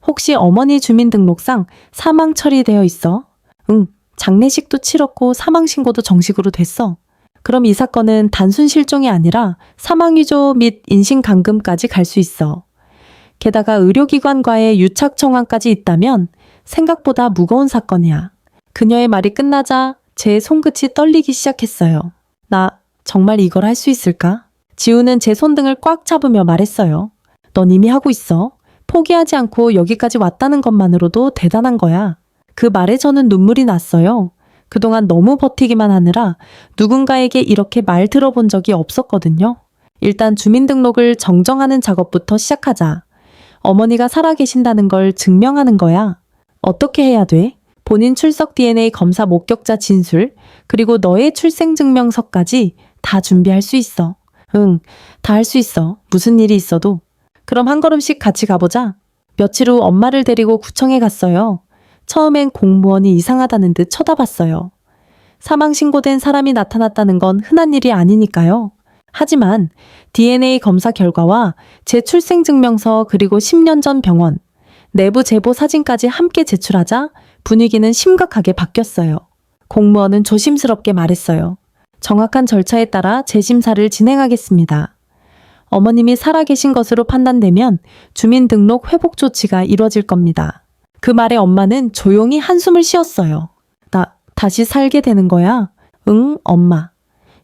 혹시 어머니 주민등록상 사망 처리되어 있어? 응, 장례식도 치렀고 사망신고도 정식으로 됐어. 그럼 이 사건은 단순 실종이 아니라 사망위조 및 인신감금까지 갈 수 있어. 게다가 의료기관과의 유착 정황까지 있다면 생각보다 무거운 사건이야. 그녀의 말이 끝나자 제 손끝이 떨리기 시작했어요. 나 정말 이걸 할 수 있을까? 지우는 제 손등을 꽉 잡으며 말했어요. 넌 이미 하고 있어. 포기하지 않고 여기까지 왔다는 것만으로도 대단한 거야. 그 말에 저는 눈물이 났어요. 그동안 너무 버티기만 하느라 누군가에게 이렇게 말 들어본 적이 없었거든요. 일단 주민등록을 정정하는 작업부터 시작하자. 어머니가 살아계신다는 걸 증명하는 거야. 어떻게 해야 돼? 본인 출석 DNA 검사 목격자 진술, 그리고 너의 출생증명서까지 다 준비할 수 있어. 응, 다 할 수 있어. 무슨 일이 있어도. 그럼 한 걸음씩 같이 가보자. 며칠 후 엄마를 데리고 구청에 갔어요. 처음엔 공무원이 이상하다는 듯 쳐다봤어요. 사망 신고된 사람이 나타났다는 건 흔한 일이 아니니까요. 하지만 DNA 검사 결과와 제 출생증명서 그리고 10년 전 병원, 내부 제보 사진까지 함께 제출하자 분위기는 심각하게 바뀌었어요. 공무원은 조심스럽게 말했어요. 정확한 절차에 따라 재심사를 진행하겠습니다. 어머님이 살아계신 것으로 판단되면 주민등록 회복 조치가 이루어질 겁니다. 그 말에 엄마는 조용히 한숨을 쉬었어요. 나 다시 살게 되는 거야? 응, 엄마.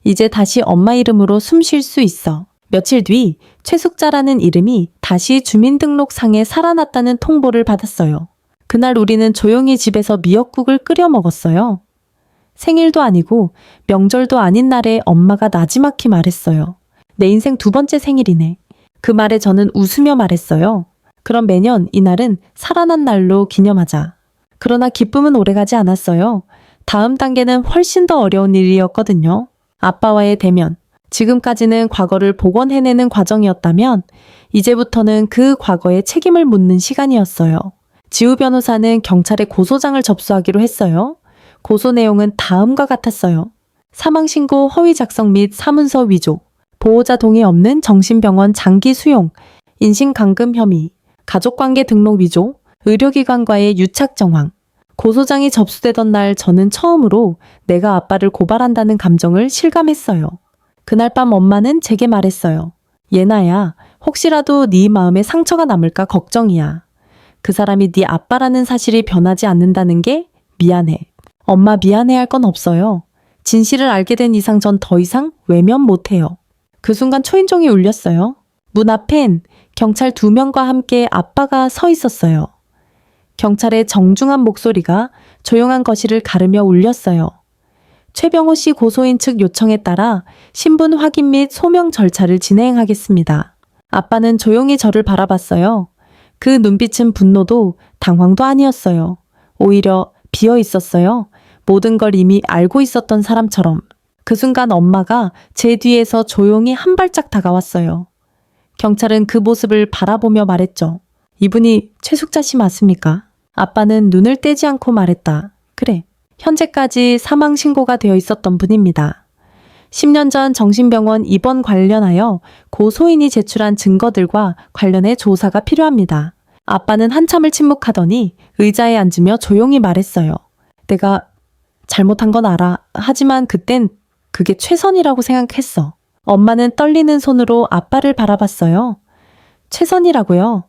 이제 다시 엄마 이름으로 숨 쉴 수 있어. 며칠 뒤 최숙자라는 이름이 다시 주민등록상에 살아났다는 통보를 받았어요. 그날 우리는 조용히 집에서 미역국을 끓여 먹었어요. 생일도 아니고 명절도 아닌 날에 엄마가 나지막히 말했어요. 내 인생 2번째 생일이네. 그 말에 저는 웃으며 말했어요. 그럼 매년 이날은 살아난 날로 기념하자. 그러나 기쁨은 오래가지 않았어요. 다음 단계는 훨씬 더 어려운 일이었거든요. 아빠와의 대면. 지금까지는 과거를 복원해내는 과정이었다면 이제부터는 그 과거에 책임을 묻는 시간이었어요. 지우 변호사는 경찰에 고소장을 접수하기로 했어요. 고소 내용은 다음과 같았어요. 사망신고 허위 작성 및 사문서 위조, 보호자 동의 없는 정신병원 장기 수용, 인신감금 혐의, 가족관계 등록 위조, 의료기관과의 유착 정황. 고소장이 접수되던 날 저는 처음으로 내가 아빠를 고발한다는 감정을 실감했어요. 그날 밤 엄마는 제게 말했어요. 예나야, 혹시라도 네 마음에 상처가 남을까 걱정이야. 그 사람이 네 아빠라는 사실이 변하지 않는다는 게 미안해. 엄마 미안해할 건 없어요. 진실을 알게 된 이상 전 더 이상 외면 못해요. 그 순간 초인종이 울렸어요. 문 앞엔 경찰 2명과 함께 아빠가 서 있었어요. 경찰의 정중한 목소리가 조용한 거실을 가르며 울렸어요. 최병호 씨 고소인 측 요청에 따라 신분 확인 및 소명 절차를 진행하겠습니다. 아빠는 조용히 저를 바라봤어요. 그 눈빛은 분노도 당황도 아니었어요. 오히려 비어 있었어요. 모든 걸 이미 알고 있었던 사람처럼. 그 순간 엄마가 제 뒤에서 조용히 한 발짝 다가왔어요. 경찰은 그 모습을 바라보며 말했죠. 이분이 최숙자 씨 맞습니까? 아빠는 눈을 떼지 않고 말했다. 그래. 현재까지 사망 신고가 되어 있었던 분입니다. 10년 전 정신병원 입원 관련하여 고소인이 제출한 증거들과 관련해 조사가 필요합니다. 아빠는 한참을 침묵하더니 의자에 앉으며 조용히 말했어요. 내가 잘못한 건 알아. 하지만 그땐 그게 최선이라고 생각했어. 엄마는 떨리는 손으로 아빠를 바라봤어요. 최선이라고요?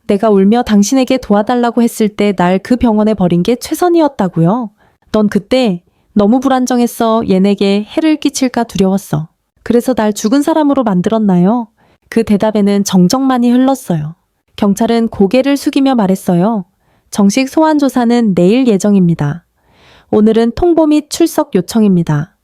내가 울며 당신에게 도와달라고 했을 때 날 그 병원에 버린 게 최선이었다고요? 넌 그때 너무 불안정했어. 얘네게 해를 끼칠까 두려웠어. 그래서 날 죽은 사람으로 만들었나요? 그 대답에는 정적만이 흘렀어요. 경찰은 고개를 숙이며 말했어요. 정식 소환 조사는 내일 예정입니다. 오늘은 통보 및 출석 요청입니다.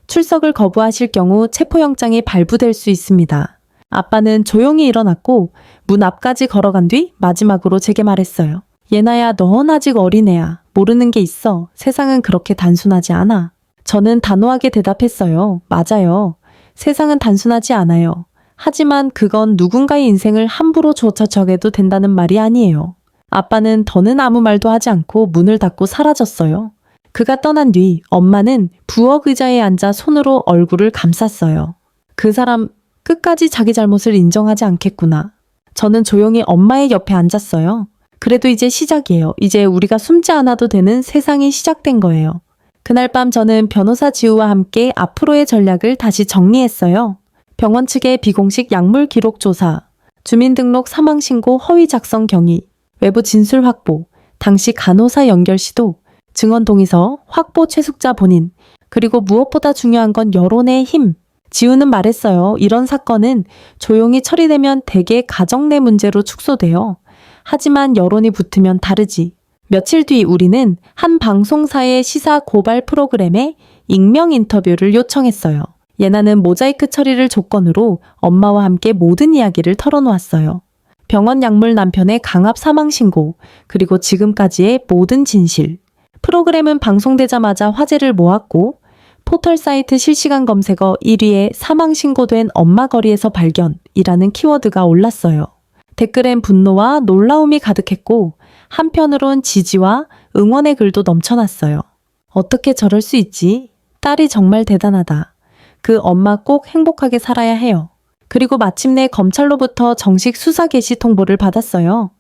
출석을 거부하실 경우 체포영장이 발부될 수 있습니다. 아빠는 조용히 일어났고 문 앞까지 걸어간 뒤 마지막으로 제게 말했어요. 예나야, 넌 아직 어린애야. 모르는 게 있어. 세상은 그렇게 단순하지 않아. 저는 단호하게 대답했어요. 맞아요. 세상은 단순하지 않아요. 하지만 그건 누군가의 인생을 함부로 조처져도 된다는 말이 아니에요. 아빠는 더는 아무 말도 하지 않고 문을 닫고 사라졌어요. 그가 떠난 뒤 엄마는 부엌 의자에 앉아 손으로 얼굴을 감쌌어요. 그 사람 끝까지 자기 잘못을 인정하지 않겠구나. 저는 조용히 엄마의 옆에 앉았어요. 그래도 이제 시작이에요. 이제 우리가 숨지 않아도 되는 세상이 시작된 거예요. 그날 밤 저는 변호사 지우와 함께 앞으로의 전략을 다시 정리했어요. 병원 측의 비공식 약물 기록 조사, 주민등록 사망신고 허위 작성 경위, 외부 진술 확보, 당시 간호사 연결 시도, 증언 동의서, 확보 최숙자 본인, 그리고 무엇보다 중요한 건 여론의 힘. 지우는 말했어요. 이런 사건은 조용히 처리되면 대개 가정 내 문제로 축소돼요. 하지만 여론이 붙으면 다르지. 며칠 뒤 우리는 한 방송사의 시사 고발 프로그램에 익명 인터뷰를 요청했어요. 예나는 모자이크 처리를 조건으로 엄마와 함께 모든 이야기를 털어놓았어요. 병원 약물 남편의 강압 사망 신고, 그리고 지금까지의 모든 진실. 프로그램은 방송되자마자 화제를 모았고 포털 사이트 실시간 검색어 1위에 사망 신고된 엄마 거리에서 발견이라는 키워드가 올랐어요. 댓글엔 분노와 놀라움이 가득했고 한편으론 지지와 응원의 글도 넘쳐났어요. 어떻게 저럴 수 있지? 딸이 정말 대단하다. 그 엄마 꼭 행복하게 살아야 해요. 그리고 마침내 검찰로부터 정식 수사 개시 통보를 받았어요.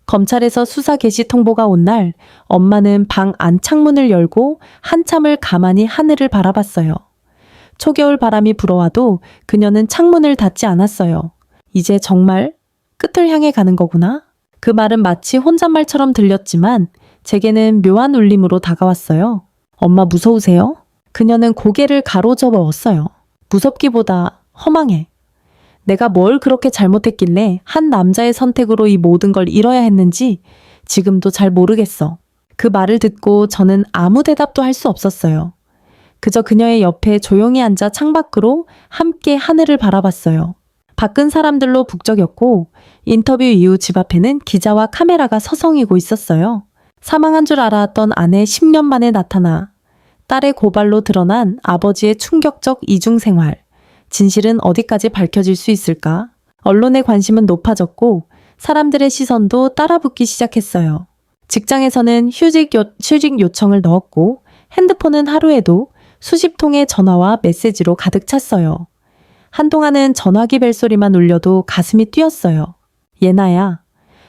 검찰에서 수사 개시 통보가 온 날 엄마는 방 안창문을 열고 한참을 가만히 하늘을 바라봤어요. 초겨울 바람이 불어와도 그녀는 창문을 닫지 않았어요. 이제 정말 끝을 향해 가는 거구나. 그 말은 마치 혼잣말처럼 들렸지만 제게는 묘한 울림으로 다가왔어요. 엄마 무서우세요? 그녀는 고개를 가로저었어요. 무섭기보다 허망해. 내가 뭘 그렇게 잘못했길래 한 남자의 선택으로 이 모든 걸 잃어야 했는지 지금도 잘 모르겠어. 그 말을 듣고 저는 아무 대답도 할 수 없었어요. 그저 그녀의 옆에 조용히 앉아 창밖으로 함께 하늘을 바라봤어요. 밖은 사람들로 북적였고 인터뷰 이후 집 앞에는 기자와 카메라가 서성이고 있었어요. 사망한 줄 알았던 아내 10년 만에 나타나 딸의 고발로 드러난 아버지의 충격적 이중생활. 진실은 어디까지 밝혀질 수 있을까? 언론의 관심은 높아졌고 사람들의 시선도 따라붙기 시작했어요. 직장에서는 휴직 요청을 넣었고 핸드폰은 하루에도 수십 통의 전화와 메시지로 가득 찼어요. 한동안은 전화기 벨소리만 울려도 가슴이 뛰었어요. 예나야.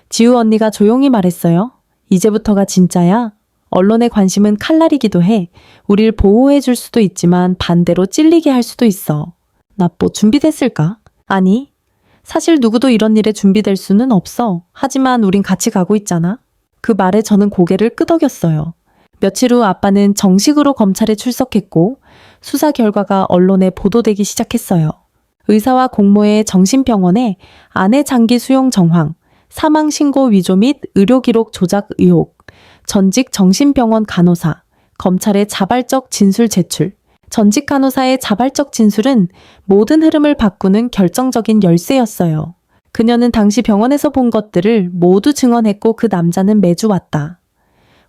지우 언니가 조용히 말했어요. 이제부터가 진짜야. 언론의 관심은 칼날이기도 해. 우릴 보호해 줄 수도 있지만 반대로 찔리게 할 수도 있어. 나 뭐 준비됐을까? 아니. 사실 누구도 이런 일에 준비될 수는 없어. 하지만 우린 같이 가고 있잖아. 그 말에 저는 고개를 끄덕였어요. 며칠 후 아빠는 정식으로 검찰에 출석했고 수사 결과가 언론에 보도되기 시작했어요. 의사와 공모의 정신병원에 아내 장기 수용 정황, 사망 신고 위조 및 의료기록 조작 의혹, 전직 정신병원 간호사, 검찰의 자발적 진술 제출. 전직 간호사의 자발적 진술은 모든 흐름을 바꾸는 결정적인 열쇠였어요. 그녀는 당시 병원에서 본 것들을 모두 증언했고 그 남자는 매주 왔다.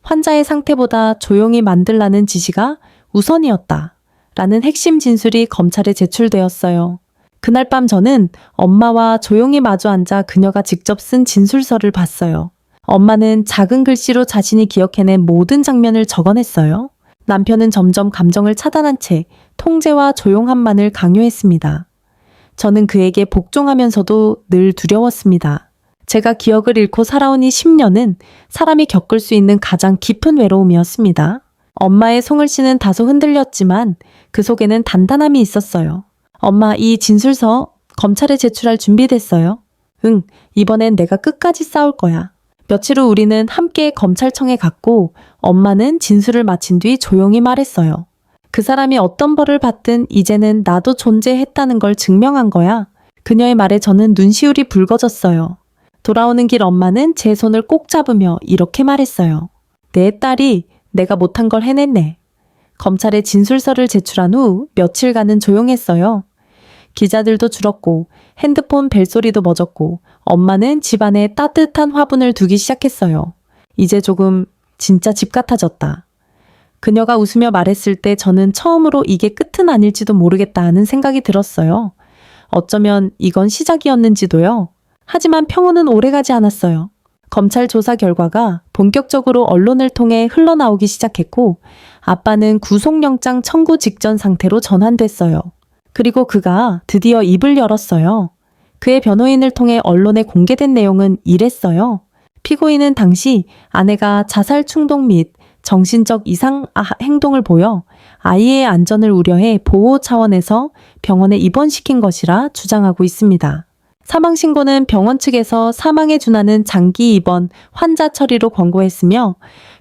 환자의 상태보다 조용히 만들라는 지시가 우선이었다. 라는 핵심 진술이 검찰에 제출되었어요. 그날 밤 저는 엄마와 조용히 마주 앉아 그녀가 직접 쓴 진술서를 봤어요. 엄마는 작은 글씨로 자신이 기억해낸 모든 장면을 적어냈어요. 남편은 점점 감정을 차단한 채 통제와 조용함만을 강요했습니다. 저는 그에게 복종하면서도 늘 두려웠습니다. 제가 기억을 잃고 살아온 이 10년은 사람이 겪을 수 있는 가장 깊은 외로움이었습니다. 엄마의 송을씨는 다소 흔들렸지만 그 속에는 단단함이 있었어요. 엄마, 이 진술서 검찰에 제출할 준비됐어요? 응, 이번엔 내가 끝까지 싸울 거야. 며칠 후 우리는 함께 검찰청에 갔고 엄마는 진술을 마친 뒤 조용히 말했어요. 그 사람이 어떤 벌을 받든 이제는 나도 존재했다는 걸 증명한 거야. 그녀의 말에 저는 눈시울이 붉어졌어요. 돌아오는 길 엄마는 제 손을 꼭 잡으며 이렇게 말했어요. 내 딸이 내가 못한 걸 해냈네. 검찰에 진술서를 제출한 후 며칠간은 조용했어요. 기자들도 줄었고 핸드폰 벨소리도 멎었고 엄마는 집안에 따뜻한 화분을 두기 시작했어요. 이제 조금 진짜 집 같아졌다. 그녀가 웃으며 말했을 때 저는 처음으로 이게 끝은 아닐지도 모르겠다 하는 생각이 들었어요. 어쩌면 이건 시작이었는지도요. 하지만 평온은 오래가지 않았어요. 검찰 조사 결과가 본격적으로 언론을 통해 흘러나오기 시작했고 아빠는 구속영장 청구 직전 상태로 전환됐어요. 그리고 그가 드디어 입을 열었어요. 그의 변호인을 통해 언론에 공개된 내용은 이랬어요. 피고인은 당시 아내가 자살 충동 및 정신적 이상 행동을 보여 아이의 안전을 우려해 보호 차원에서 병원에 입원시킨 것이라 주장하고 있습니다. 사망 신고는 병원 측에서 사망에 준하는 장기 입원, 환자 처리로 권고했으며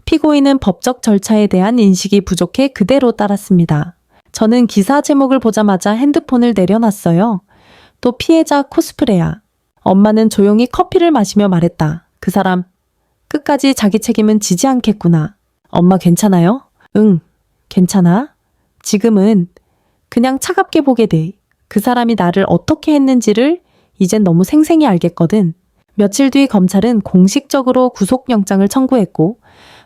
피고인은 법적 절차에 대한 인식이 부족해 그대로 따랐습니다. 저는 기사 제목을 보자마자 핸드폰을 내려놨어요. 또 피해자 코스프레야. 엄마는 조용히 커피를 마시며 말했다. 그 사람 끝까지 자기 책임은 지지 않겠구나. 엄마 괜찮아요? 응, 괜찮아. 지금은 그냥 차갑게 보게 돼. 그 사람이 나를 어떻게 했는지를 이젠 너무 생생히 알겠거든. 며칠 뒤 검찰은 공식적으로 구속영장을 청구했고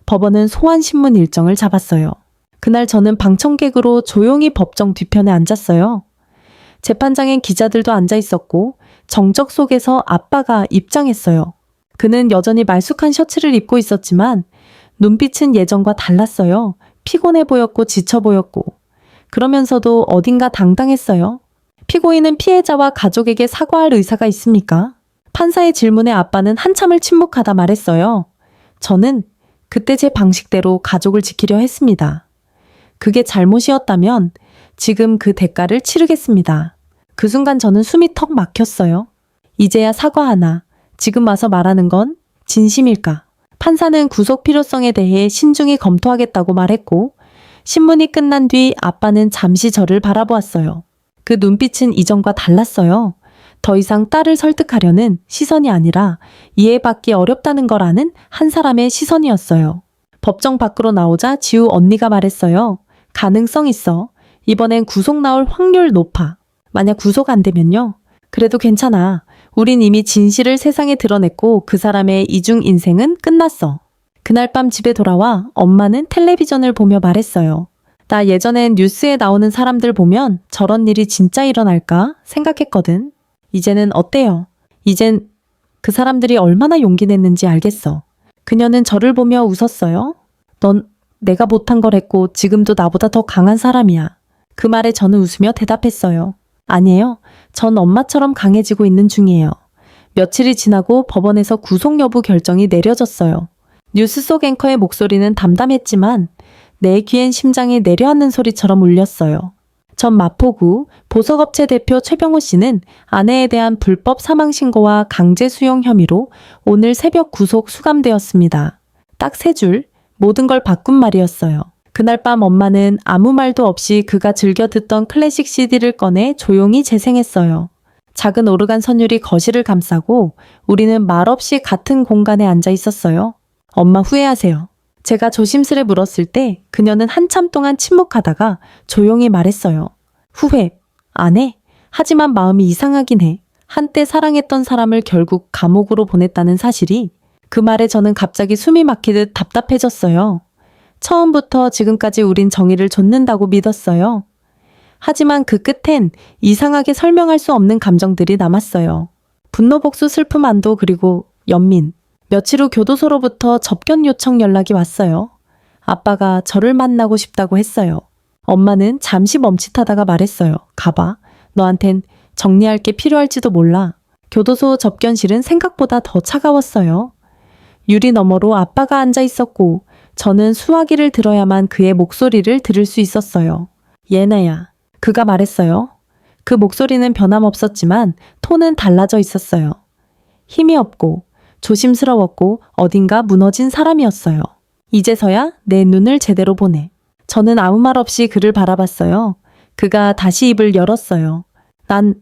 법원은 소환신문 일정을 잡았어요. 그날 저는 방청객으로 조용히 법정 뒤편에 앉았어요. 재판장엔 기자들도 앉아 있었고 정적 속에서 아빠가 입장했어요. 그는 여전히 말쑥한 셔츠를 입고 있었지만 눈빛은 예전과 달랐어요. 피곤해 보였고 지쳐 보였고 그러면서도 어딘가 당당했어요. 피고인은 피해자와 가족에게 사과할 의사가 있습니까? 판사의 질문에 아빠는 한참을 침묵하다 말했어요. 저는 그때 제 방식대로 가족을 지키려 했습니다. 그게 잘못이었다면 지금 그 대가를 치르겠습니다. 그 순간 저는 숨이 턱 막혔어요. 이제야 사과하나 지금 와서 말하는 건 진심일까? 판사는 구속 필요성에 대해 신중히 검토하겠다고 말했고 신문이 끝난 뒤 아빠는 잠시 저를 바라보았어요. 그 눈빛은 이전과 달랐어요. 더 이상 딸을 설득하려는 시선이 아니라 이해받기 어렵다는 걸 아는 한 사람의 시선이었어요. 법정 밖으로 나오자 지우 언니가 말했어요. 가능성 있어. 이번엔 구속 나올 확률 높아. 만약 구속 안 되면요. 그래도 괜찮아. 우린 이미 진실을 세상에 드러냈고 그 사람의 이중 인생은 끝났어. 그날 밤 집에 돌아와 엄마는 텔레비전을 보며 말했어요. 나 예전엔 뉴스에 나오는 사람들 보면 저런 일이 진짜 일어날까 생각했거든. 이제는 어때요? 이젠 그 사람들이 얼마나 용기 냈는지 알겠어. 그녀는 저를 보며 웃었어요. 넌 내가 못한 걸 했고 지금도 나보다 더 강한 사람이야. 그 말에 저는 웃으며 대답했어요. 아니에요. 전 엄마처럼 강해지고 있는 중이에요. 며칠이 지나고 법원에서 구속 여부 결정이 내려졌어요. 뉴스 속 앵커의 목소리는 담담했지만 내 귀엔 심장이 내려앉는 소리처럼 울렸어요. 전 마포구 보석업체 대표 최병호 씨는 아내에 대한 불법 사망 신고와 강제 수용 혐의로 오늘 새벽 구속 수감되었습니다. 딱 3줄, 모든 걸 바꾼 말이었어요. 그날 밤 엄마는 아무 말도 없이 그가 즐겨 듣던 클래식 CD를 꺼내 조용히 재생했어요. 작은 오르간 선율이 거실을 감싸고 우리는 말없이 같은 공간에 앉아 있었어요. 엄마 후회하세요. 제가 조심스레 물었을 때 그녀는 한참 동안 침묵하다가 조용히 말했어요. 후회, 안 해. 하지만 마음이 이상하긴 해. 한때 사랑했던 사람을 결국 감옥으로 보냈다는 사실이. 그 말에 저는 갑자기 숨이 막히듯 답답해졌어요. 처음부터 지금까지 우린 정의를 좇는다고 믿었어요. 하지만 그 끝엔 이상하게 설명할 수 없는 감정들이 남았어요. 분노, 복수, 슬픔, 안도, 그리고 연민. 며칠 후 교도소로부터 접견 요청 연락이 왔어요. 아빠가 저를 만나고 싶다고 했어요. 엄마는 잠시 멈칫하다가 말했어요. 가봐. 너한텐 정리할 게 필요할지도 몰라. 교도소 접견실은 생각보다 더 차가웠어요. 유리 너머로 아빠가 앉아 있었고 저는 수화기를 들어야만 그의 목소리를 들을 수 있었어요. 예나야. 그가 말했어요. 그 목소리는 변함없었지만 톤은 달라져 있었어요. 힘이 없고 조심스러웠고 어딘가 무너진 사람이었어요. 이제서야 내 눈을 제대로 보네. 저는 아무 말 없이 그를 바라봤어요. 그가 다시 입을 열었어요. 난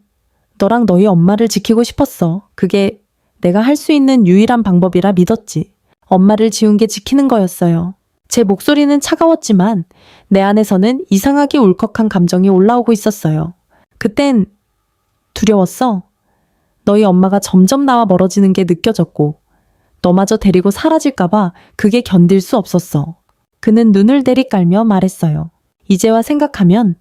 너랑 너희 엄마를 지키고 싶었어. 그게 내가 할 수 있는 유일한 방법이라 믿었지. 엄마를 지운 게 지키는 거였어요. 제 목소리는 차가웠지만 내 안에서는 이상하게 울컥한 감정이 올라오고 있었어요. 그땐 두려웠어. 너희 엄마가 점점 나와 멀어지는 게 느껴졌고 너마저 데리고 사라질까봐 그게 견딜 수 없었어. 그는 눈을 내리깔며 말했어요. 이제와 생각하면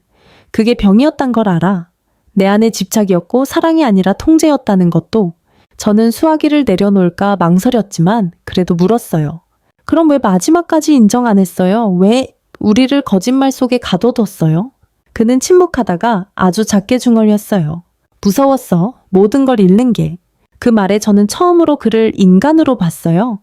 그게 병이었단 걸 알아. 내 안의 집착이었고 사랑이 아니라 통제였다는 것도. 저는 수화기를 내려놓을까 망설였지만 그래도 물었어요. 그럼 왜 마지막까지 인정 안 했어요? 왜 우리를 거짓말 속에 가둬뒀어요? 그는 침묵하다가 아주 작게 중얼렸어요. 무서웠어. 모든 걸 잃는 게. 그 말에 저는 처음으로 그를 인간으로 봤어요.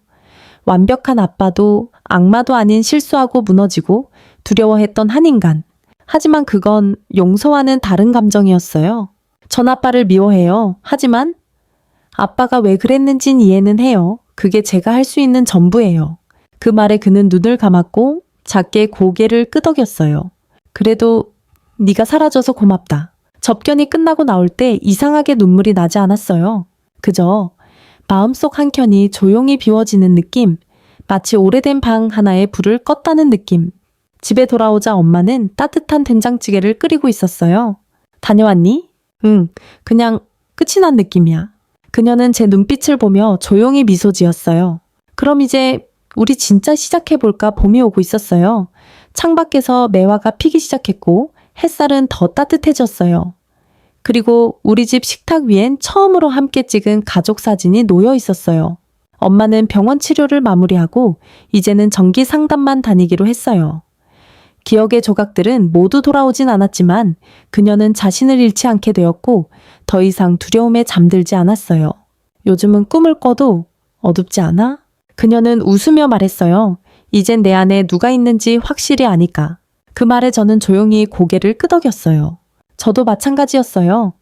완벽한 아빠도 악마도 아닌 실수하고 무너지고 두려워했던 한 인간. 하지만 그건 용서와는 다른 감정이었어요. 전 아빠를 미워해요. 하지만 아빠가 왜 그랬는진 이해는 해요. 그게 제가 할 수 있는 전부예요. 그 말에 그는 눈을 감았고 작게 고개를 끄덕였어요. 그래도 네가 사라져서 고맙다. 접견이 끝나고 나올 때 이상하게 눈물이 나지 않았어요. 그저 마음속 한켠이 조용히 비워지는 느낌, 마치 오래된 방 하나에 불을 껐다는 느낌. 집에 돌아오자 엄마는 따뜻한 된장찌개를 끓이고 있었어요. 다녀왔니? 응, 그냥 끝이 난 느낌이야. 그녀는 제 눈빛을 보며 조용히 미소 지었어요. 그럼 이제 우리 진짜 시작해볼까? 봄이 오고 있었어요. 창밖에서 매화가 피기 시작했고 햇살은 더 따뜻해졌어요. 그리고 우리 집 식탁 위엔 처음으로 함께 찍은 가족 사진이 놓여 있었어요. 엄마는 병원 치료를 마무리하고 이제는 정기 상담만 다니기로 했어요. 기억의 조각들은 모두 돌아오진 않았지만 그녀는 자신을 잃지 않게 되었고 더 이상 두려움에 잠들지 않았어요. 요즘은 꿈을 꿔도 어둡지 않아? 그녀는 웃으며 말했어요. 이젠 내 안에 누가 있는지 확실히 아니까. 그 말에 저는 조용히 고개를 끄덕였어요. 저도 마찬가지였어요.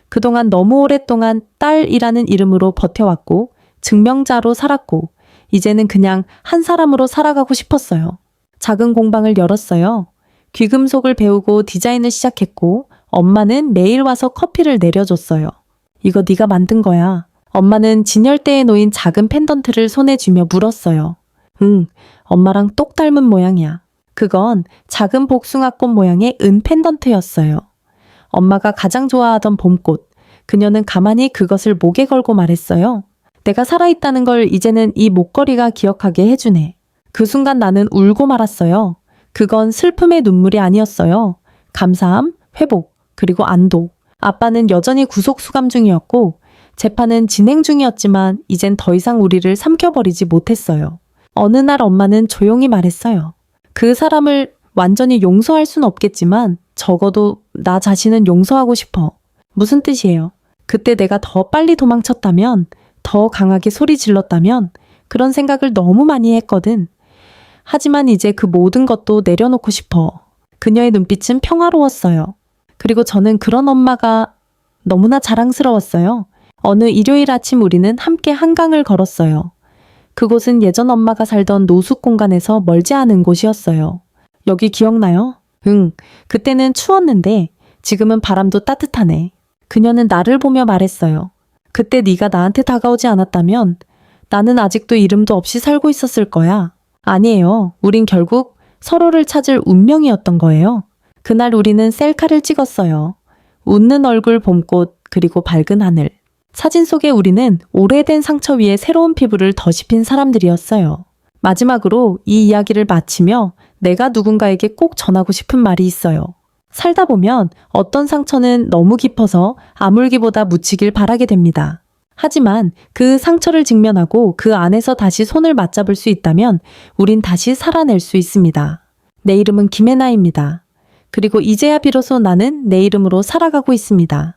그동안 너무 오랫동안 딸이라는 이름으로 버텨왔고 증명자로 살았고 이제는 그냥 한 사람으로 살아가고 싶었어요. 작은 공방을 열었어요. 귀금속을 배우고 디자인을 시작했고 엄마는 매일 와서 커피를 내려줬어요. 이거 네가 만든 거야. 엄마는 진열대에 놓인 작은 펜던트를 손에 쥐며 물었어요. 응, 엄마랑 똑 닮은 모양이야. 그건 작은 복숭아꽃 모양의 은 펜던트였어요. 엄마가 가장 좋아하던 봄꽃. 그녀는 가만히 그것을 목에 걸고 말했어요. 내가 살아있다는 걸 이제는 이 목걸이가 기억하게 해주네. 그 순간 나는 울고 말았어요. 그건 슬픔의 눈물이 아니었어요. 감사함, 회복, 그리고 안도. 아빠는 여전히 구속 수감 중이었고 재판은 진행 중이었지만 이젠 더 이상 우리를 삼켜버리지 못했어요. 어느 날 엄마는 조용히 말했어요. 그 사람을 완전히 용서할 순 없겠지만 적어도 나 자신은 용서하고 싶어. 무슨 뜻이에요? 그때 내가 더 빨리 도망쳤다면, 더 강하게 소리 질렀다면 그런 생각을 너무 많이 했거든. 하지만 이제 그 모든 것도 내려놓고 싶어. 그녀의 눈빛은 평화로웠어요. 그리고 저는 그런 엄마가 너무나 자랑스러웠어요. 어느 일요일 아침 우리는 함께 한강을 걸었어요. 그곳은 예전 엄마가 살던 노숙 공간에서 멀지 않은 곳이었어요. 여기 기억나요? 응, 그때는 추웠는데 지금은 바람도 따뜻하네. 그녀는 나를 보며 말했어요. 그때 네가 나한테 다가오지 않았다면 나는 아직도 이름도 없이 살고 있었을 거야. 아니에요. 우린 결국 서로를 찾을 운명이었던 거예요. 그날 우리는 셀카를 찍었어요. 웃는 얼굴, 봄꽃, 그리고 밝은 하늘. 사진 속의 우리는 오래된 상처 위에 새로운 피부를 더씹힌 사람들이었어요. 마지막으로 이 이야기를 마치며 내가 누군가에게 꼭 전하고 싶은 말이 있어요. 살다 보면 어떤 상처는 너무 깊어서 아물기보다 묻히길 바라게 됩니다. 하지만 그 상처를 직면하고 그 안에서 다시 손을 맞잡을 수 있다면 우린 다시 살아낼 수 있습니다. 내 이름은 김혜나입니다. 그리고 이제야 비로소 나는 내 이름으로 살아가고 있습니다.